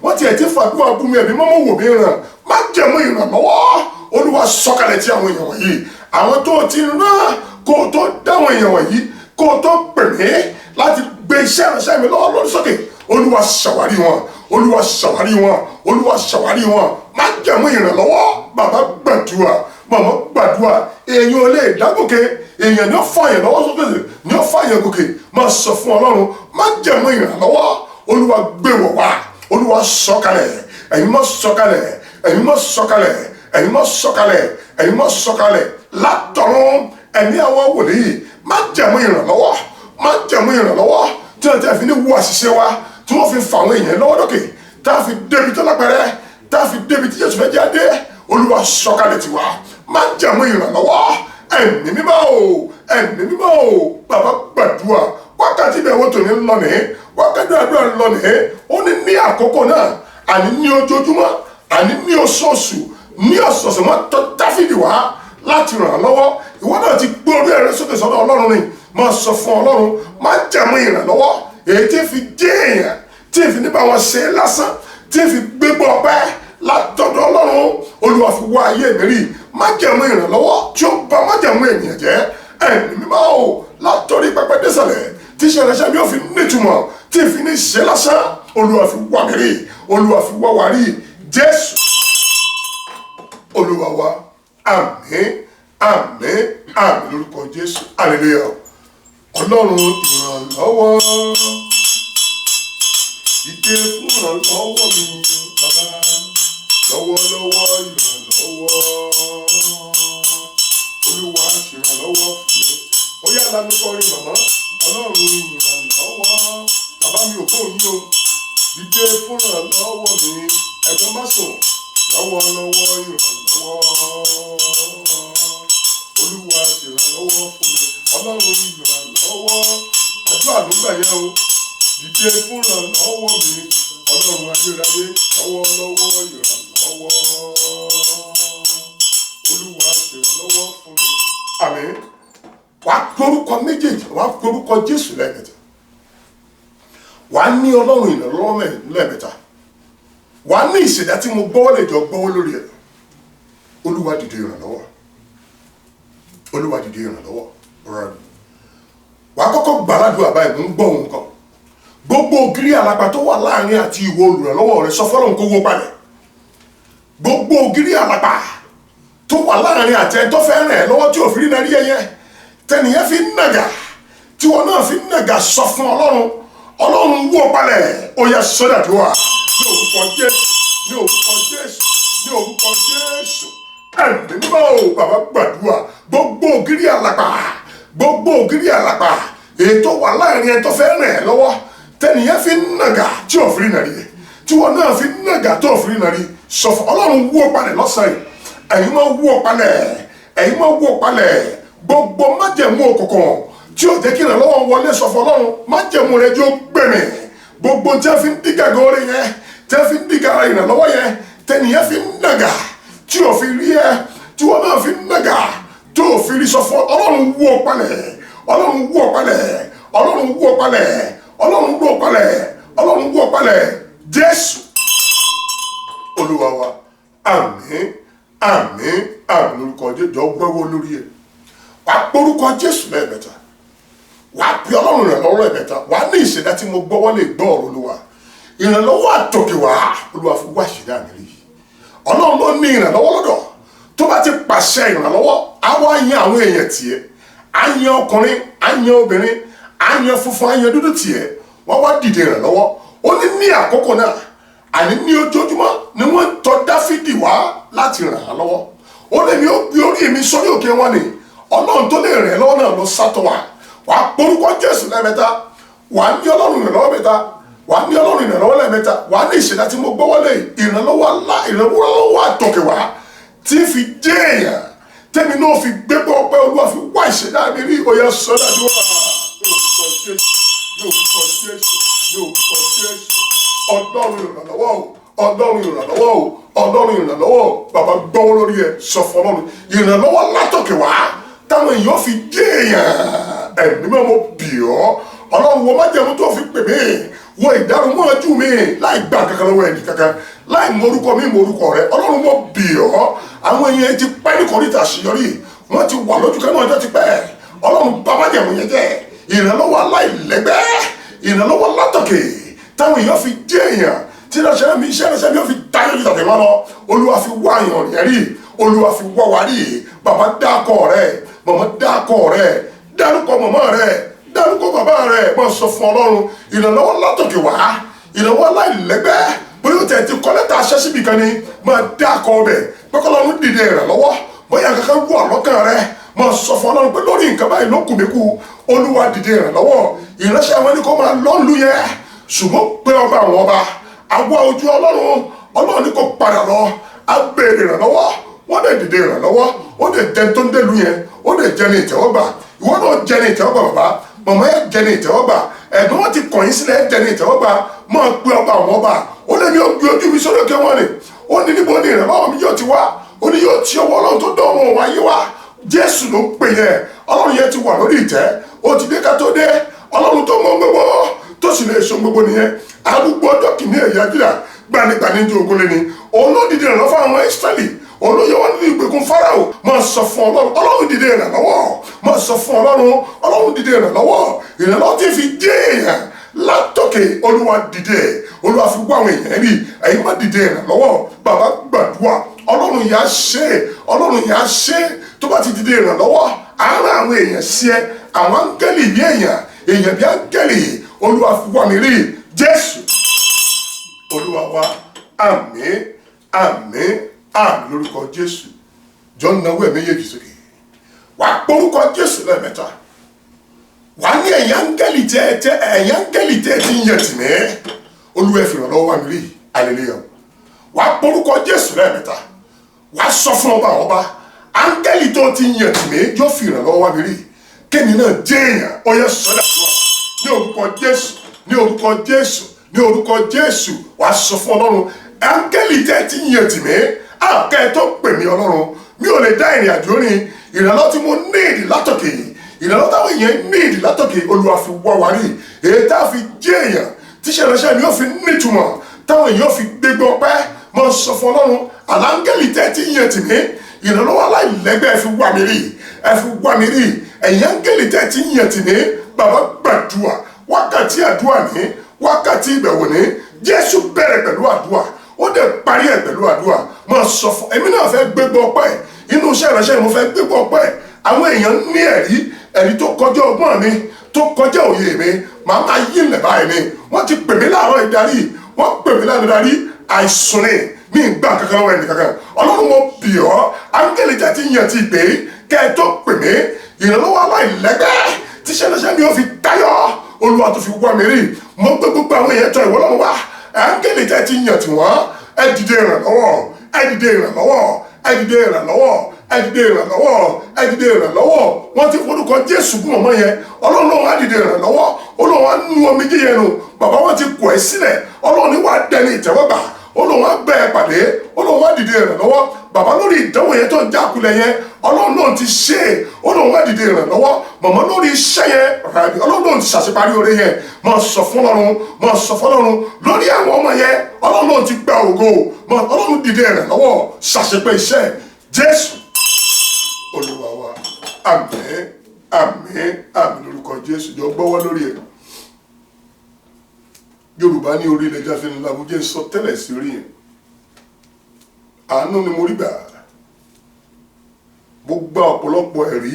wọ́n ti ẹ̀ ti fàdúrà bú mi ẹ̀mí mọ́mọ́ wò mí ràn má jẹ̀mú ìrànlọ́wọ́ Olúwa sọ̀kalẹ̀ tí àwọn èèyàn wọ̀nyí àwọn tó ti rán kó o tó dáwọn èèyàn wọ̀nyí kó o tó pè mí láti gbé iṣẹ́ ìránṣẹ́ mi lọ́wọ́ lórí sókè Olúwa ṣàwárí wọn Olúwa ṣàwárí wọn Olúwa ṣàwárí wọn má jẹ̀mú ìrànlọ́wọ́ bàbá gbàdúrà màmá gbàdúrà èèyàn ò lè dágòkè èèyàn ní ó fààyàn lọ́wọ́ sókè ní ó fààyàn gòkè máa sọ fún Ọlọ́run má jẹ̀mú ìrànlọ́wọ́ Olúwa gbé wọ̀ wá Olúwa sọ̀kalẹ̀ ẹ̀yin má sọ̀kalẹ̀ ẹ̀yin má sọ̀kalẹ̀ ẹ̀yin má sọ̀kalẹ̀ ẹ̀yin má sọ̀kalẹ̀ látọ̀run ẹ̀mí àwọn wòlíì má jẹ̀mú ìrànlọ́wọ́ má jẹ̀mú ìrànlọ́wọ́ tí wọ́n ti fi ní wú àṣìṣe wa tí wọ́n fi fà àwọn èèyàn lọ́wọ́ lókè tá a fi débi tó lápẹ̀rẹ̀ tá a fi débi tí Jésù fẹ́ jáde Olúwa sọ̀kalẹ̀ tiwa má jẹ̀mú ìrànlọ́wọ́ ẹ̀mí mímọ́ o ẹ̀mí mímọ́ o bàbá gbàdúrà wákàtí bẹ̀wò tòní lọ́nìí wákàtí àdúrà lọ́nìí ó ní àkókò náà àní ní ojoojúmọ́ àní ní oṣooṣù ní ọ̀sọ̀ọ̀sẹ̀ wọ́n tọ̀ Dáfídì wá láti ràn án lọ́wọ́. Ìwọ náà ti gbé orí rẹ sókè sọ́dọ̀ Ọlọ́run ni máa sọ fún Ọlọ́run máa jẹ̀mú ìrànlọ́wọ́ èyí tí fi dé èèyàn tí fi nípa wọn ṣe lásán tí fi gbégbó ọpẹ́ látọ̀dọ̀ Ọlọ́run. Olúwa fi wá ayé mi rí máa jẹ̀mú ìrànlọ́wọ́ tí ó bá máa jẹ̀mú ènìyàn jẹ́. Ẹ̀mí mímọ́ o látọ̀rí pẹpẹ désàlẹ̀ tí ìṣẹ̀lẹ̀ṣẹ̀ mi ò fi nítumọ̀ tí fi ní ṣe lásán. Olúwa fi wá mi rí, Olúwa fi wá wa rí. Jésù Olúwa wa, àmín àmín àmín lórúkọ Jésù. Hallelujah. Ọlọ́run ìrànlọ́wọ́ dìde fún ìrànlọ́wọ́ mi bàbá, lọ́wọ́lọ́wọ́ ìrànlọ́wọ́. Olúwa ṣèrànlọ́wọ́ fún mi. Ó yá lánàá kọrin màmá. Ọlọ́run ìrànlọ́wọ́ bàbá mi ò kó yín o. Dìde fún ìrànlọ́wọ́ mi. Ẹ̀gbọ́n má sùn. Lọ́wọ́lọ́wọ́ ìrànlọ́wọ́. Olúwa ṣèrànlọ́wọ́ fún mi. Ọlọ́run ìrànlọ́wọ́. Àdúrà ló gbà yẹn o. Dìde fún ìrànlọ́wọ́ mi. Ọlọ́run ayérayé. Lọ́wọ́lọ́wọ́ ìrànlọ́wọ́. Olúwa ṣèrànlọ́wọ́ fún mi. Àmín. Wà á gbórúkọ méjèèjì, wà á gbórúkọ Jésù lẹ́ẹ̀mẹ́ta. Wà á ní Ọlọ́run ìrànlọ́wọ́ lẹ́ẹ̀mẹ́ta. Wà á ní ìṣẹ̀dá tí mo gbọ́wọ́ lè jọ gbọ́wọ́ lórí ẹ̀. Olúwa dìde ìrànlọ́wọ́. Olúwa dìde ìrànlọ́wọ́. Wà á kọ́kọ́ gbàládùn àbáyé mú gbọ́ ohun kan. Gbogbo ògiri àlàpà tó wà láàrin àti ìwọ olùrànlọ́wọ́ rẹ sọ fọ́lọ́run kó wó palẹ̀. Gbogbo ògiri àlàpà tó wà láàrin àti ẹ̀ tó fẹ́ ràn ẹ́ lọ́wọ́ tí òfin náà rí ẹyẹ tẹnìyẹn fi ń nàgà tí wọn náà fi ń nàgà sọ fún Ọlọ́run. Ọlọ́run wó palẹ̀. Ó yá sọ́dàdúrà ní orúkọ Jésù, ní orúkọ Jésù, ní orúkọ Jésù. Ẹ̀mí mímọ́ o bàbá gbàdúrà. Gbogbo ògiri àlàpà, gbogbo ògiri àlàpà ètò wà láàrin ẹ̀ tó fẹ́ ràn ẹ́ lọ́wọ́ tẹnìyẹn fi ń nàgà tí òfin náà rí ẹ tí wọn náà fi ń nàgà tó òfin náà rí sọ fún Ọlọ́run wó palẹ̀ lọ́sàn-án yìí. Ẹ̀yin máa wó palẹ̀, ẹ̀yin máa wó palẹ̀ gbogbo májẹ̀mú òkùnkùn tí ó jẹ́ kí ìrànlọ́wọ́ wọlé sọ fún Ọlọ́run. Májẹ̀mú rẹ̀ yóò gbẹ̀mí gbogbo tí wọ́n fi ń dígà gòrè yẹn tí wọ́n fi ń dígà ìrànlọ́wọ́ yẹn tẹnìyẹn fi ń nàgà tí ò fi rí ẹ tí wọn náà fi ń nàgà tó ò fi rí sọ fún Ọlọ́run wó palẹ̀. Ọlọ́run wó palẹ̀. Ọlọ́run wó palẹ̀. Ọlọ́run wó palẹ̀. Ọlọ́run wó palẹ̀. Jésù Olúwa wa, àmín àmín àmín lórúkọ Jésù. Jọ gbẹ́wọ́ lórí ẹ̀. Wà á porúkọ Jésù lẹ́ẹ̀mẹ́ta. Wà á pe Ọlọ́run ìrànlọ́wọ́ lẹ́ẹ̀mẹ́ta. Wà á ní ìṣẹ̀dá tí mo gbọ́wọ́ lè gbọ́ ọ̀rọ̀ Olúwa. Ìrànlọ́wọ́ àtòkè wá. Olúwa fi wá ìṣẹ̀dá mi rí. Ọlọ́run ló ní ìrànlọ́wọ́ lọ́dọ̀. Tó bá ti pàṣẹ ìrànlọ́wọ́, á wá yan àwọn èèyàn tiẹ̀. Á yan ọkùnrin, á yan obìnrin, á yan funfun, á yan dúdú tiẹ̀. Wọ́n wá dìde ìrànlọ́wọ́. Ó ní àkókò náà, àní ní ojoojúmọ́ ni wọ́n tọ̀ Dáfídì wá láti ràn án lọ́wọ́. Ó lè ní ó gbé orí mi sórí òkè wọn ni. Ọlọ́run tó lè ràn ẹ́ lọ́wọ́ náà ló sátọ̀ wá. Wà á porúkọ Jésù lẹ́ẹ̀mẹ́ta. Wà á ní Ọlọ́run ìrànlọ́wọ́ mẹ́ta. Wà á ní Ọlọ́run ìrànlọ́wọ́ lẹ́ẹ̀mẹ́ta. Wà á ní ìṣẹ̀dá tí mo gbọ́wọ́lé ìrànlọ́wọ́ àtòkè wá tí fi dé èèyàn tẹ́mi náà fi gbégbá ọpẹ́. Olúwa fi wá ìṣẹ̀dá mi rí. Ó yá sọ́dàdúrà ní orúkọ Jésù, ní orúkọ Jésù, ní orúkọ Jésù. Ọlọ́run ìrànlọ́wọ́ o, Ọlọ́run ìrànlọ́wọ́ o, Ọlọ́run ìrànlọ́wọ́ o. Bàbá gbọ́wọ́ lórí ẹ̀ sọ fún Ọlọ́run ìrànlọ́wọ́ látòkè wá táwọn èèyàn fi dé èèyàn. Ẹ̀mí mímọ́ mo bì ọ́. Ọlọ́run wo májẹ̀mú tó fi pè mí, wo ìdárúmọ́ ojú mi láì gbà kankan lọ́wọ́ ẹnì kankan, láì mọrúkọ mi mọrúkọ rẹ. Ọlọ́run mo bì ọ́. Àwọn èèyàn ti pẹ́ ní kọ́ríta àṣeyọrí, wọ́n ti wà lójú kan náà ọjọ́ ti pẹ́. Ọlọ́run bá májẹ̀mú yẹn jẹ́ ìrànlọ́wọ́ aláìlẹ́gbẹ́, ìrànlọ́wọ́ látòkè táwọn èèyàn fi dé èèyàn tí iṣẹ́ ìránṣẹ́ mi ò fi dáyé ju tàbí lọ. Olúwa fi wá èèyàn yẹn rí. Olúwa fi wá wa rí. Bàbá dákọ̀ rẹ̀, màmá dákọ̀ rẹ̀, dárúkọ màmá rẹ̀, dárúkọ bàbá rẹ̀. Máa sọ fún Ọlọ́run ìrànlọ́wọ́ látòkè wá, ìrànlọ́wọ́ aláìlẹ́gbẹ́. Bóyá ó tẹ̀ ti kọ́ lẹ́tà aṣẹ́ síbi kan ni máa dákọ̀ ọbẹ̀ pẹ́kọ́lọ́run dìde ìrànlọ́wọ́. Bóyá kankan wù àlọ́kàn rẹ̀ máa sọ fún Ọlọ́run pé lórí nǹkan báyìí ló kù mí kú. Olúwa dìde ìrànlọ́wọ́. Ìránṣẹ́ wọn ni kó máa lọ́ọ̀lù yẹn ṣùgbọ́n pé ọba àwọn ọba àwa ojú Ọlọ́run ní kò padà lọ. Á béèrè ìrànlọ́wọ́. Wọ́n lè dìde ìrànlọ́wọ́. Ó lè jẹ tó ń délùú yẹn. Ó lè jẹ ní ìtẹ́wọ́gbà. Ìwọ náà jẹ ní ìtẹ́wọ́gbà bàbá. Màmá yẹn jẹ ní ìtẹ́wọ́gbà. Ẹ̀gbọ́n wọn ti kọ̀yìn sílẹ̀ jẹ ní ìtẹ́wọ́gbà. Máa pé ọba àwọn ọba. Ó lè ní ó gbé ojú mi sórí òkè wọn ni. Ó ní níbo ni ìrànlọ́wọ́ mi yóò ti wá. ó ní yóò ti ọwọ́ ọlọ́run tó dán ọmọ wáyé wá. Jésù ló ń pè yẹn. Ọlọ́run yẹn ti wà lórí ìtẹ́, ó ti dé ká tó dé. Ọlọ́run tó mọ gbogbo tó sì lè so gbogbo nìyẹn. Arúgbó ọjọ́ kìíní ẹ̀yà Júdà gbanigbani ní ogun lẹ́ni. Òun ló dìde ìrànlọ́wọ́ fún àwọn Ísírẹ́lì. Òun ló yọ wọn nínú ìgbèkùn Fáráò. Máa sọ fún Ọlọ́run, Ọlọ́run dìde ìrànlọ́wọ́. Máa sọ fún Ọlọ́run, Ọlọ́run dìde ìrànlọ́wọ́. Ìrànlọ́wọ́ tí fi dé èèyàn látòkè. Olúwa dìde, Olúwa fi wá àwọn èèyàn rí. Ẹ̀yin má dìde ìrànlọ́wọ́. Bàbá gbàdúrà, Ọlọ́run yà á ṣe, Ọlọ́run yà á ṣe. Tó bá ti dìde ìrànlọ́wọ́, àárọ̀ àwọn èèyàn sí ẹ, àwọn áńgẹ́lì bí èèyàn bí áńgẹ́lì. Olúwa fi wá mi rí. Jésù Olúwa wa, àmín, àmín, àmín lórúkọ Jésù. Jọ náwó ẹ̀ méjèèjì sókè. Wà á porúkọ Jésù lẹ́ẹ̀mẹ́ta. Wà á ní ẹ̀yin áńgẹ́lì tẹ́ ti ń yẹ tì mí. Olúwa fi ìrànlọ́wọ́ wá mi rí. Hallelujah. Wà á porúkọ Jésù lẹ́ẹ̀mẹ́ta. Wà á sọ fún ọba, áńgẹ́lì tó ti ń yẹ tì mí yóò fi ìrànlọ́wọ́ wá mi rí. Kémi náà jẹ́ èèyàn, ó yẹ sọ́dà tó wà. Ní orúkọ Jésù, ní orúkọ Jésù, ní orúkọ Jésù. Wà á sọ fún Ọlọ́run, áńgẹ́lì tẹ́ ti ń yẹ tì mí. Àkẹ́ tó pè mí Ọlọ́run, mi ò lè dá ìrìn àjò rìn. Ìrànlọ́wọ́ tí mo ní ìdí látòkè, ìrànlọ́wọ́ táwọn èèyàn ní ìdí látòkè. Olúwa fi wá wa rí. Èyí tá a fi jẹ́ èèyàn, tíṣẹ́ ìránṣẹ́ mi yóò fi nítumọ̀, táwọn èèyàn yóò fi gbégbé ọpẹ́. Mo sọ fún Ọlọ́run, àláńgẹ́lì tẹ́ ti ń yẹ tì mí. Ìrànlọ́wọ́ aláìlẹ́gbẹ́ ẹ fi wá mi rí, ẹ fi wá mi rí. Ẹ̀yin áńgẹ́lì tẹ́ ti ń yẹ tì mí. Bàbá gbàdúrà, wákàtí àdúrà ní, wákàtí ìbẹ̀wò ní. Jésù bẹ̀rẹ̀ pẹ̀lú àdúrà, ó dẹ̀ parí ẹ̀ pẹ̀lú àdúrà. Mo sọ fún èmi náà fẹ́ gbégbé ọpẹ́. Inú iṣẹ́ ìránṣẹ́ mo fẹ́ gbégbé ọpẹ́. Àwọn èèyàn ní ẹ̀rí tó kọjá ọgbọ́n mi, tó kọjá òye mi. Màá máa yí ilẹ̀ báyìí ni. Wọ́n ti pè mí láàárọ̀ ìdarí, wọ́n pè mí láàárọ̀ ìdarí. Àìsùn ni mi ń gbà kankan lọ́wọ́ ẹnì kankan. Ọlọ́run mo bì ọ́, áńgẹ́lì tẹ́ ti ń yẹ ti pè é. Kẹ́ ẹ tó pè mí, ìrànlọ́wọ́ aláìlẹ́gbẹ́ tíṣẹ́ ìránṣẹ́ mi ò fi tayọ̀. Olúwa tó fi wá mi rí. Mo gbé gbogbo àwọn èèyàn tọ̀ ìwọ lọ́wọ́ wá. Áńgẹ́lì tẹ́ ti ń yẹ tì wọ́n. Ẹ dìde ìrànlọ́wọ́, ẹ dìde ìrànlọ́wọ́, ẹ dìde ìrànlọ́wọ́, ẹ dìde ìrànlọ́wọ́, ẹ dìde ìrànlọ́wọ́. Wọ́n ti forúkọ Jésù gún ọmọ yẹn. Ọlọ́run á dìde ìrànlọ́wọ́. Ọlọ́run á nu omijé yẹn nù. Bàbá wọn ti kọ̀ ẹ́ sílẹ̀. Ọlọ́run ní wàá dẹni ìtẹ́wọ́gbà. Ọlọ́run á bẹ̀ ẹ́ pàdé. Ọlọ́run á dìde ìrànlọ́wọ́. Bàbá lórí ìdánwò yẹn tó ń jákulẹ̀ yẹn, Ọlọ́run náà ti ṣe é. Ọlọ́run á dìde ìrànlọ́wọ́. Màmá lórí iṣẹ́ yẹn, Ọlọ́run náà ti ṣàṣeparí oore yẹn. Máa sọ fún Ọlọ́run, máa sọ fún Ọlọ́run. Lórí àwọn ọmọ yẹn, Ọlọ́run náà ti gba ògo. Ọlọ́run dìde ìrànlọ́wọ́, ṣàṣepẹ́ iṣẹ́. Jésù Olúwa wa, àmín, àmín, àmín lórúkọ Jésù. Jọ gbọ́wọ́ lórí ẹ̀. Yorùbá ní orí ilẹ̀ jáfe ńlá mo jẹ́ sọ tẹ́lẹ̀ sí orí yẹn. Àánú ni mo rí gbà. Mo gba ọ̀pọ̀lọpọ̀ ẹ̀rí,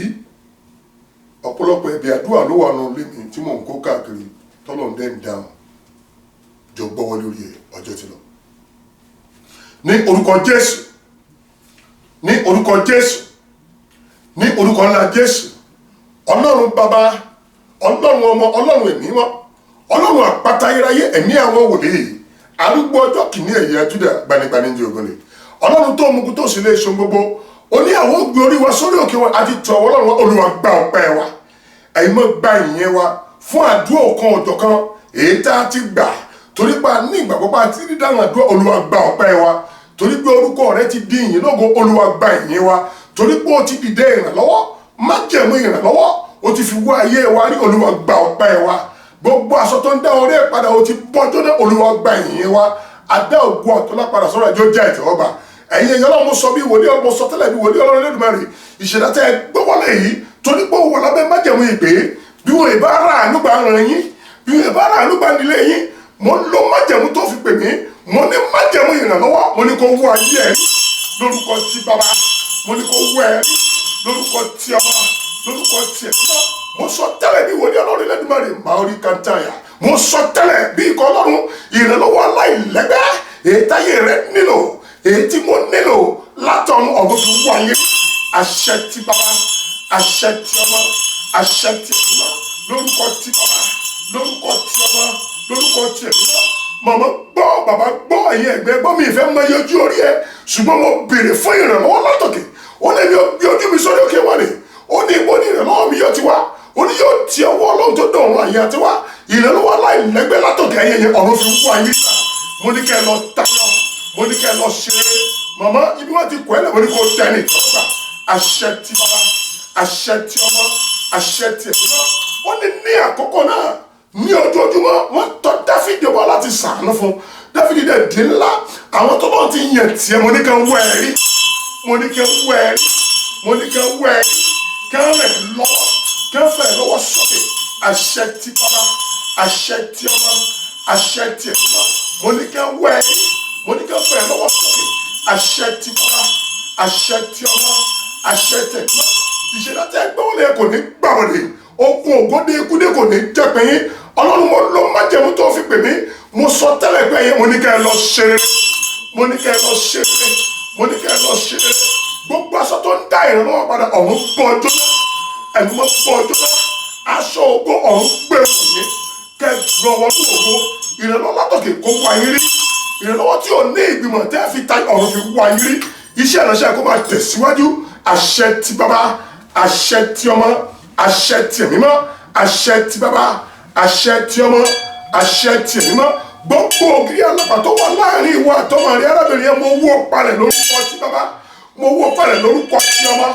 ọ̀pọ̀lọpọ̀ ẹ̀bẹ̀ àdúrà ló wà nù lé mi tí mò ń kó káàkiri tọ́lọ̀ ń dẹ́mi dáhùn. Jọ gbọ́wọ́ lórí ẹ̀, ọjọ́ ti lọ. Ní orúkọ Jésù, ní orúkọ Jésù, ní orúkọ ńlá Jésù, Ọlọ́run bàbá, Ọlọ́run ọmọ, Ọlọ́run ẹ̀mí mọ́, Ọlọ́run àpáta ayérayé, ẹ̀mí àwọn wòlíì, arúgbó ọjọ́ kìíní ẹ̀yà Júdà gbanigbani ní ògbóni. Ọlọ́run tó mú tó sì lè ṣe gbogbo. Ó ní àwọn ògbé orí wa sórí òkè wọn àti tọ̀ Ọlọ́run Olúwa gba ọpẹ́ wa. Ẹ̀yin mọ́ gba ìyẹn wa fún àdúrà ọ̀kan ọ̀jọ̀ kan èyí tá a ti gbà. Torí pé a ní ìgbàgbọ́ pé a ti rí dáhùn àdúrà Olúwa gba ọpẹ́ wa. Torí pé orúkọ rẹ ti di ìyìn lógo Olúwa gba ìyẹn wa. Torí pé o ti dìde ìrànlọ́wọ́, májẹ̀mú ìrànlọ́wọ́, o ti fi wá ayé wa rí Olúwa gba ọpẹ́ wa. Gbogbo aṣọ tó ń dá orí ẹ̀ padà o ti bọ́jọ́ dé Olúwa gba ìyẹn wa. Adá ògo àtọ́lá padà sọ́rọ̀ ẹjọ́ jẹ́ ìtẹ́wọ́gbà. Ẹ̀yin èèyàn Ọlọ́run mo sọ bí wòlíì Ọlọ́run mo sọ tẹ́lẹ̀ bí wòlíì Ọlọ́run Olódùmarè. Ìṣẹ̀dá tẹ́ ẹ gbé wọlé yìí torí pé ó wọ lábẹ́ májẹ̀mú ìpè. Bí wọn ìbá ra ànúgbà ràn yín, bí wọn ìbá ra ànúgbà nílé yín, mo lo májẹ̀mú tó fi pè mí, mo ní májẹ̀mú ìrànlọ́wọ́, mo ní kó wọ ayé ẹ̀ lórúkọ ti bàbá, mo ní kó wọ ẹ̀ lórúkọ ti ọmọ, lórúkọ ti ẹ̀fọ́. Mo sọ tẹ́lẹ̀ bí wòlíì Ọlọ́run Olódùmarè Maori Kantaya. Mo sọ tẹ́lẹ̀ bí ikọ̀ Ọlọ́run ìrànlọ́wọ́ aláìlẹ́gbẹ́ èyí táyé rẹ nílò, èyí tí mo nílò látọ̀run ọ̀run fi wọ ayé. Àṣẹ ti bàbá, àṣẹ ti ọmọ, àṣẹ ti ọmọ, lórúkọ ti bàbá, lórúkọ ti ọmọ, lórúkọ ti ẹ̀mí. Màmá gbọ́, bàbá gbọ́, ẹ̀yin ẹ̀gbẹ́ gbọ́, mi ìfẹ́ mọ iye ojú orí ẹ, ṣùgbọ́n mo béèrè fún ìrànlọ́wọ́ látòkè. Ó lè ní ojú mi sórí òkè wà ní. Ó ní ibo ní ìrànlọ́wọ́ mi yóò ti wá. Ó ní yóò ti ọwọ́ Ọlọ́run tó dọ̀run àyè àti wá. Ìrànlọ́wọ́ aláìlẹ́gbẹ́ látòkè ẹ̀yẹ yẹn ọ̀run fi wú ayé. Mo ní kẹ́ ẹ lọ tayọ̀, mo ní kẹ́ ẹ lọ ṣeré, màmá ibi wọ́n ti kọ́ ẹ̀ lẹ́wọ̀n ní kò dẹ́ni ìtọ́gbà àṣẹ ti bàbá àṣẹ ti ọmọ àṣẹ ti ẹ̀mí náà ó ní àkókò náà ní ojoojúmọ́ wọ́n tọ́ Dáfídì wá láti ṣàánú fún Dáfídì dẹ̀ dín ńlá àwọn tó bá ti yàn tiẹ̀ mo ní kẹ́ ń wọ ẹ̀rí mo ní kẹ́ ń wọ ẹ̀rí mo ní kẹ́ ń wọ ẹ̀rí kẹ́ ń rẹ̀ lọ́wọ́ kẹ́ ń fẹ̀ lọ́wọ́ sókè àṣẹ ti bàbá àṣẹ ti ọmọ àṣẹ ti ẹ̀mí náà mo ní kẹ́ ń wọ ẹ̀rí mo ní kẹ́ ń fẹ̀ lọ́wọ́ sókè àṣẹ ti bàbá àṣẹ ti ọmọ àṣẹ ti ẹ̀mí náà ìṣẹ̀dá tẹ́ gbọ́ wọlé kò ní gbà wọlé okun ògódé ikúdé kò ní jẹ́ pé yín ọlọ́run mo ló má jẹun tó fi pè mí mo sọ tẹ́lẹ̀ pé yín mo ní kẹ́ ẹ lọ ṣeré mo ní kẹ́ ẹ lọ ṣeré mo ní kẹ́ ẹ lọ ṣeré gbogbo aṣọ tó ń dá ìrànlọ́wọ́ padà ọ̀run bọ́ ọjọ́ náà ẹ̀mí mọ́ bọ́ ọjọ́ náà aṣọ ògo ọ̀run gbé wọ̀nyí kẹ́ ẹ gbọ́wọ́ ní ògo ìrànlọ́wọ́ látọ̀kè kó wá yín rí ìrànlọ́wọ́ tí ò ní ìgbìmọ̀ tẹ́ fi ta ọ̀run fi wá yín rí iṣẹ́ ìránṣẹ́ kó máa tẹ̀síwájú àṣẹ ti bàbá àṣẹ ti ọmọ àṣẹ ti ẹ̀mí mọ́ àṣẹ ti bàbá àṣẹ ti ọmọ àṣẹ ti ẹ̀mí mọ́ gbogbo ògiri alápá tó wà láàrin ìwọ àtọmọ rẹ arábìnrin yẹn mo wó palẹ̀ lórúkọ ti bàbá mo wó palẹ̀ lórúkọ ti ọmọ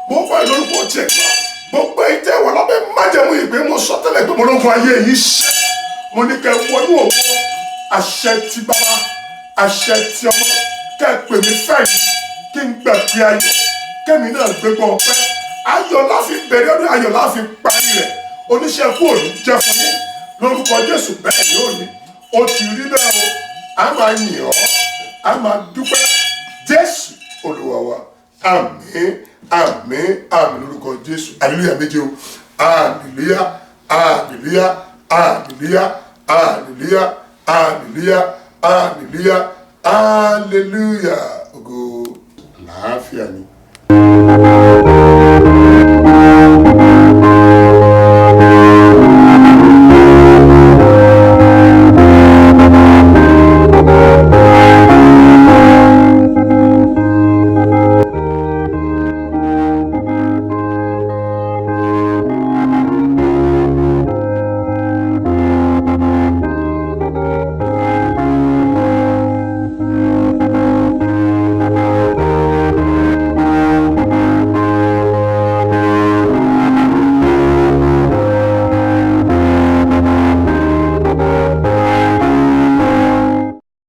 mo wó palẹ̀ lórúkọ ti ẹ̀gbọ́n gbogbo ìtẹ wà lábẹ́ májẹ̀mú ìgbé mo sọ tẹ́lẹ̀ pé mo ló ń fún ayé yìí ṣẹ mo ní kẹ́ wọnú òwò àṣẹ ti bàbá àṣẹ ti ọmọ kẹ́ pè mí fẹ́yìn kí n gbàgbé ayọ̀ kẹ́mi náà gbégbọ́ ọpẹ́ ayọ̀ la fi bẹ̀rẹ̀ ọdún ayọ̀ la fi parí rẹ̀ oníṣẹ́ kú òní jẹ́ fún yín lórúkọ Jésù bẹ́ẹ̀ ni ó ní ó ti rí bẹ́ẹ̀ o a máa yìn ọ́ a máa dúpẹ́ Jésù Olúwa wa àmín àmín àmín lórúkọ Jésù hallelujah méje o hallelujah hallelujah hallelujah hallelujah hallelujah hallelujah hallelujah ògo àlàáfíà ni.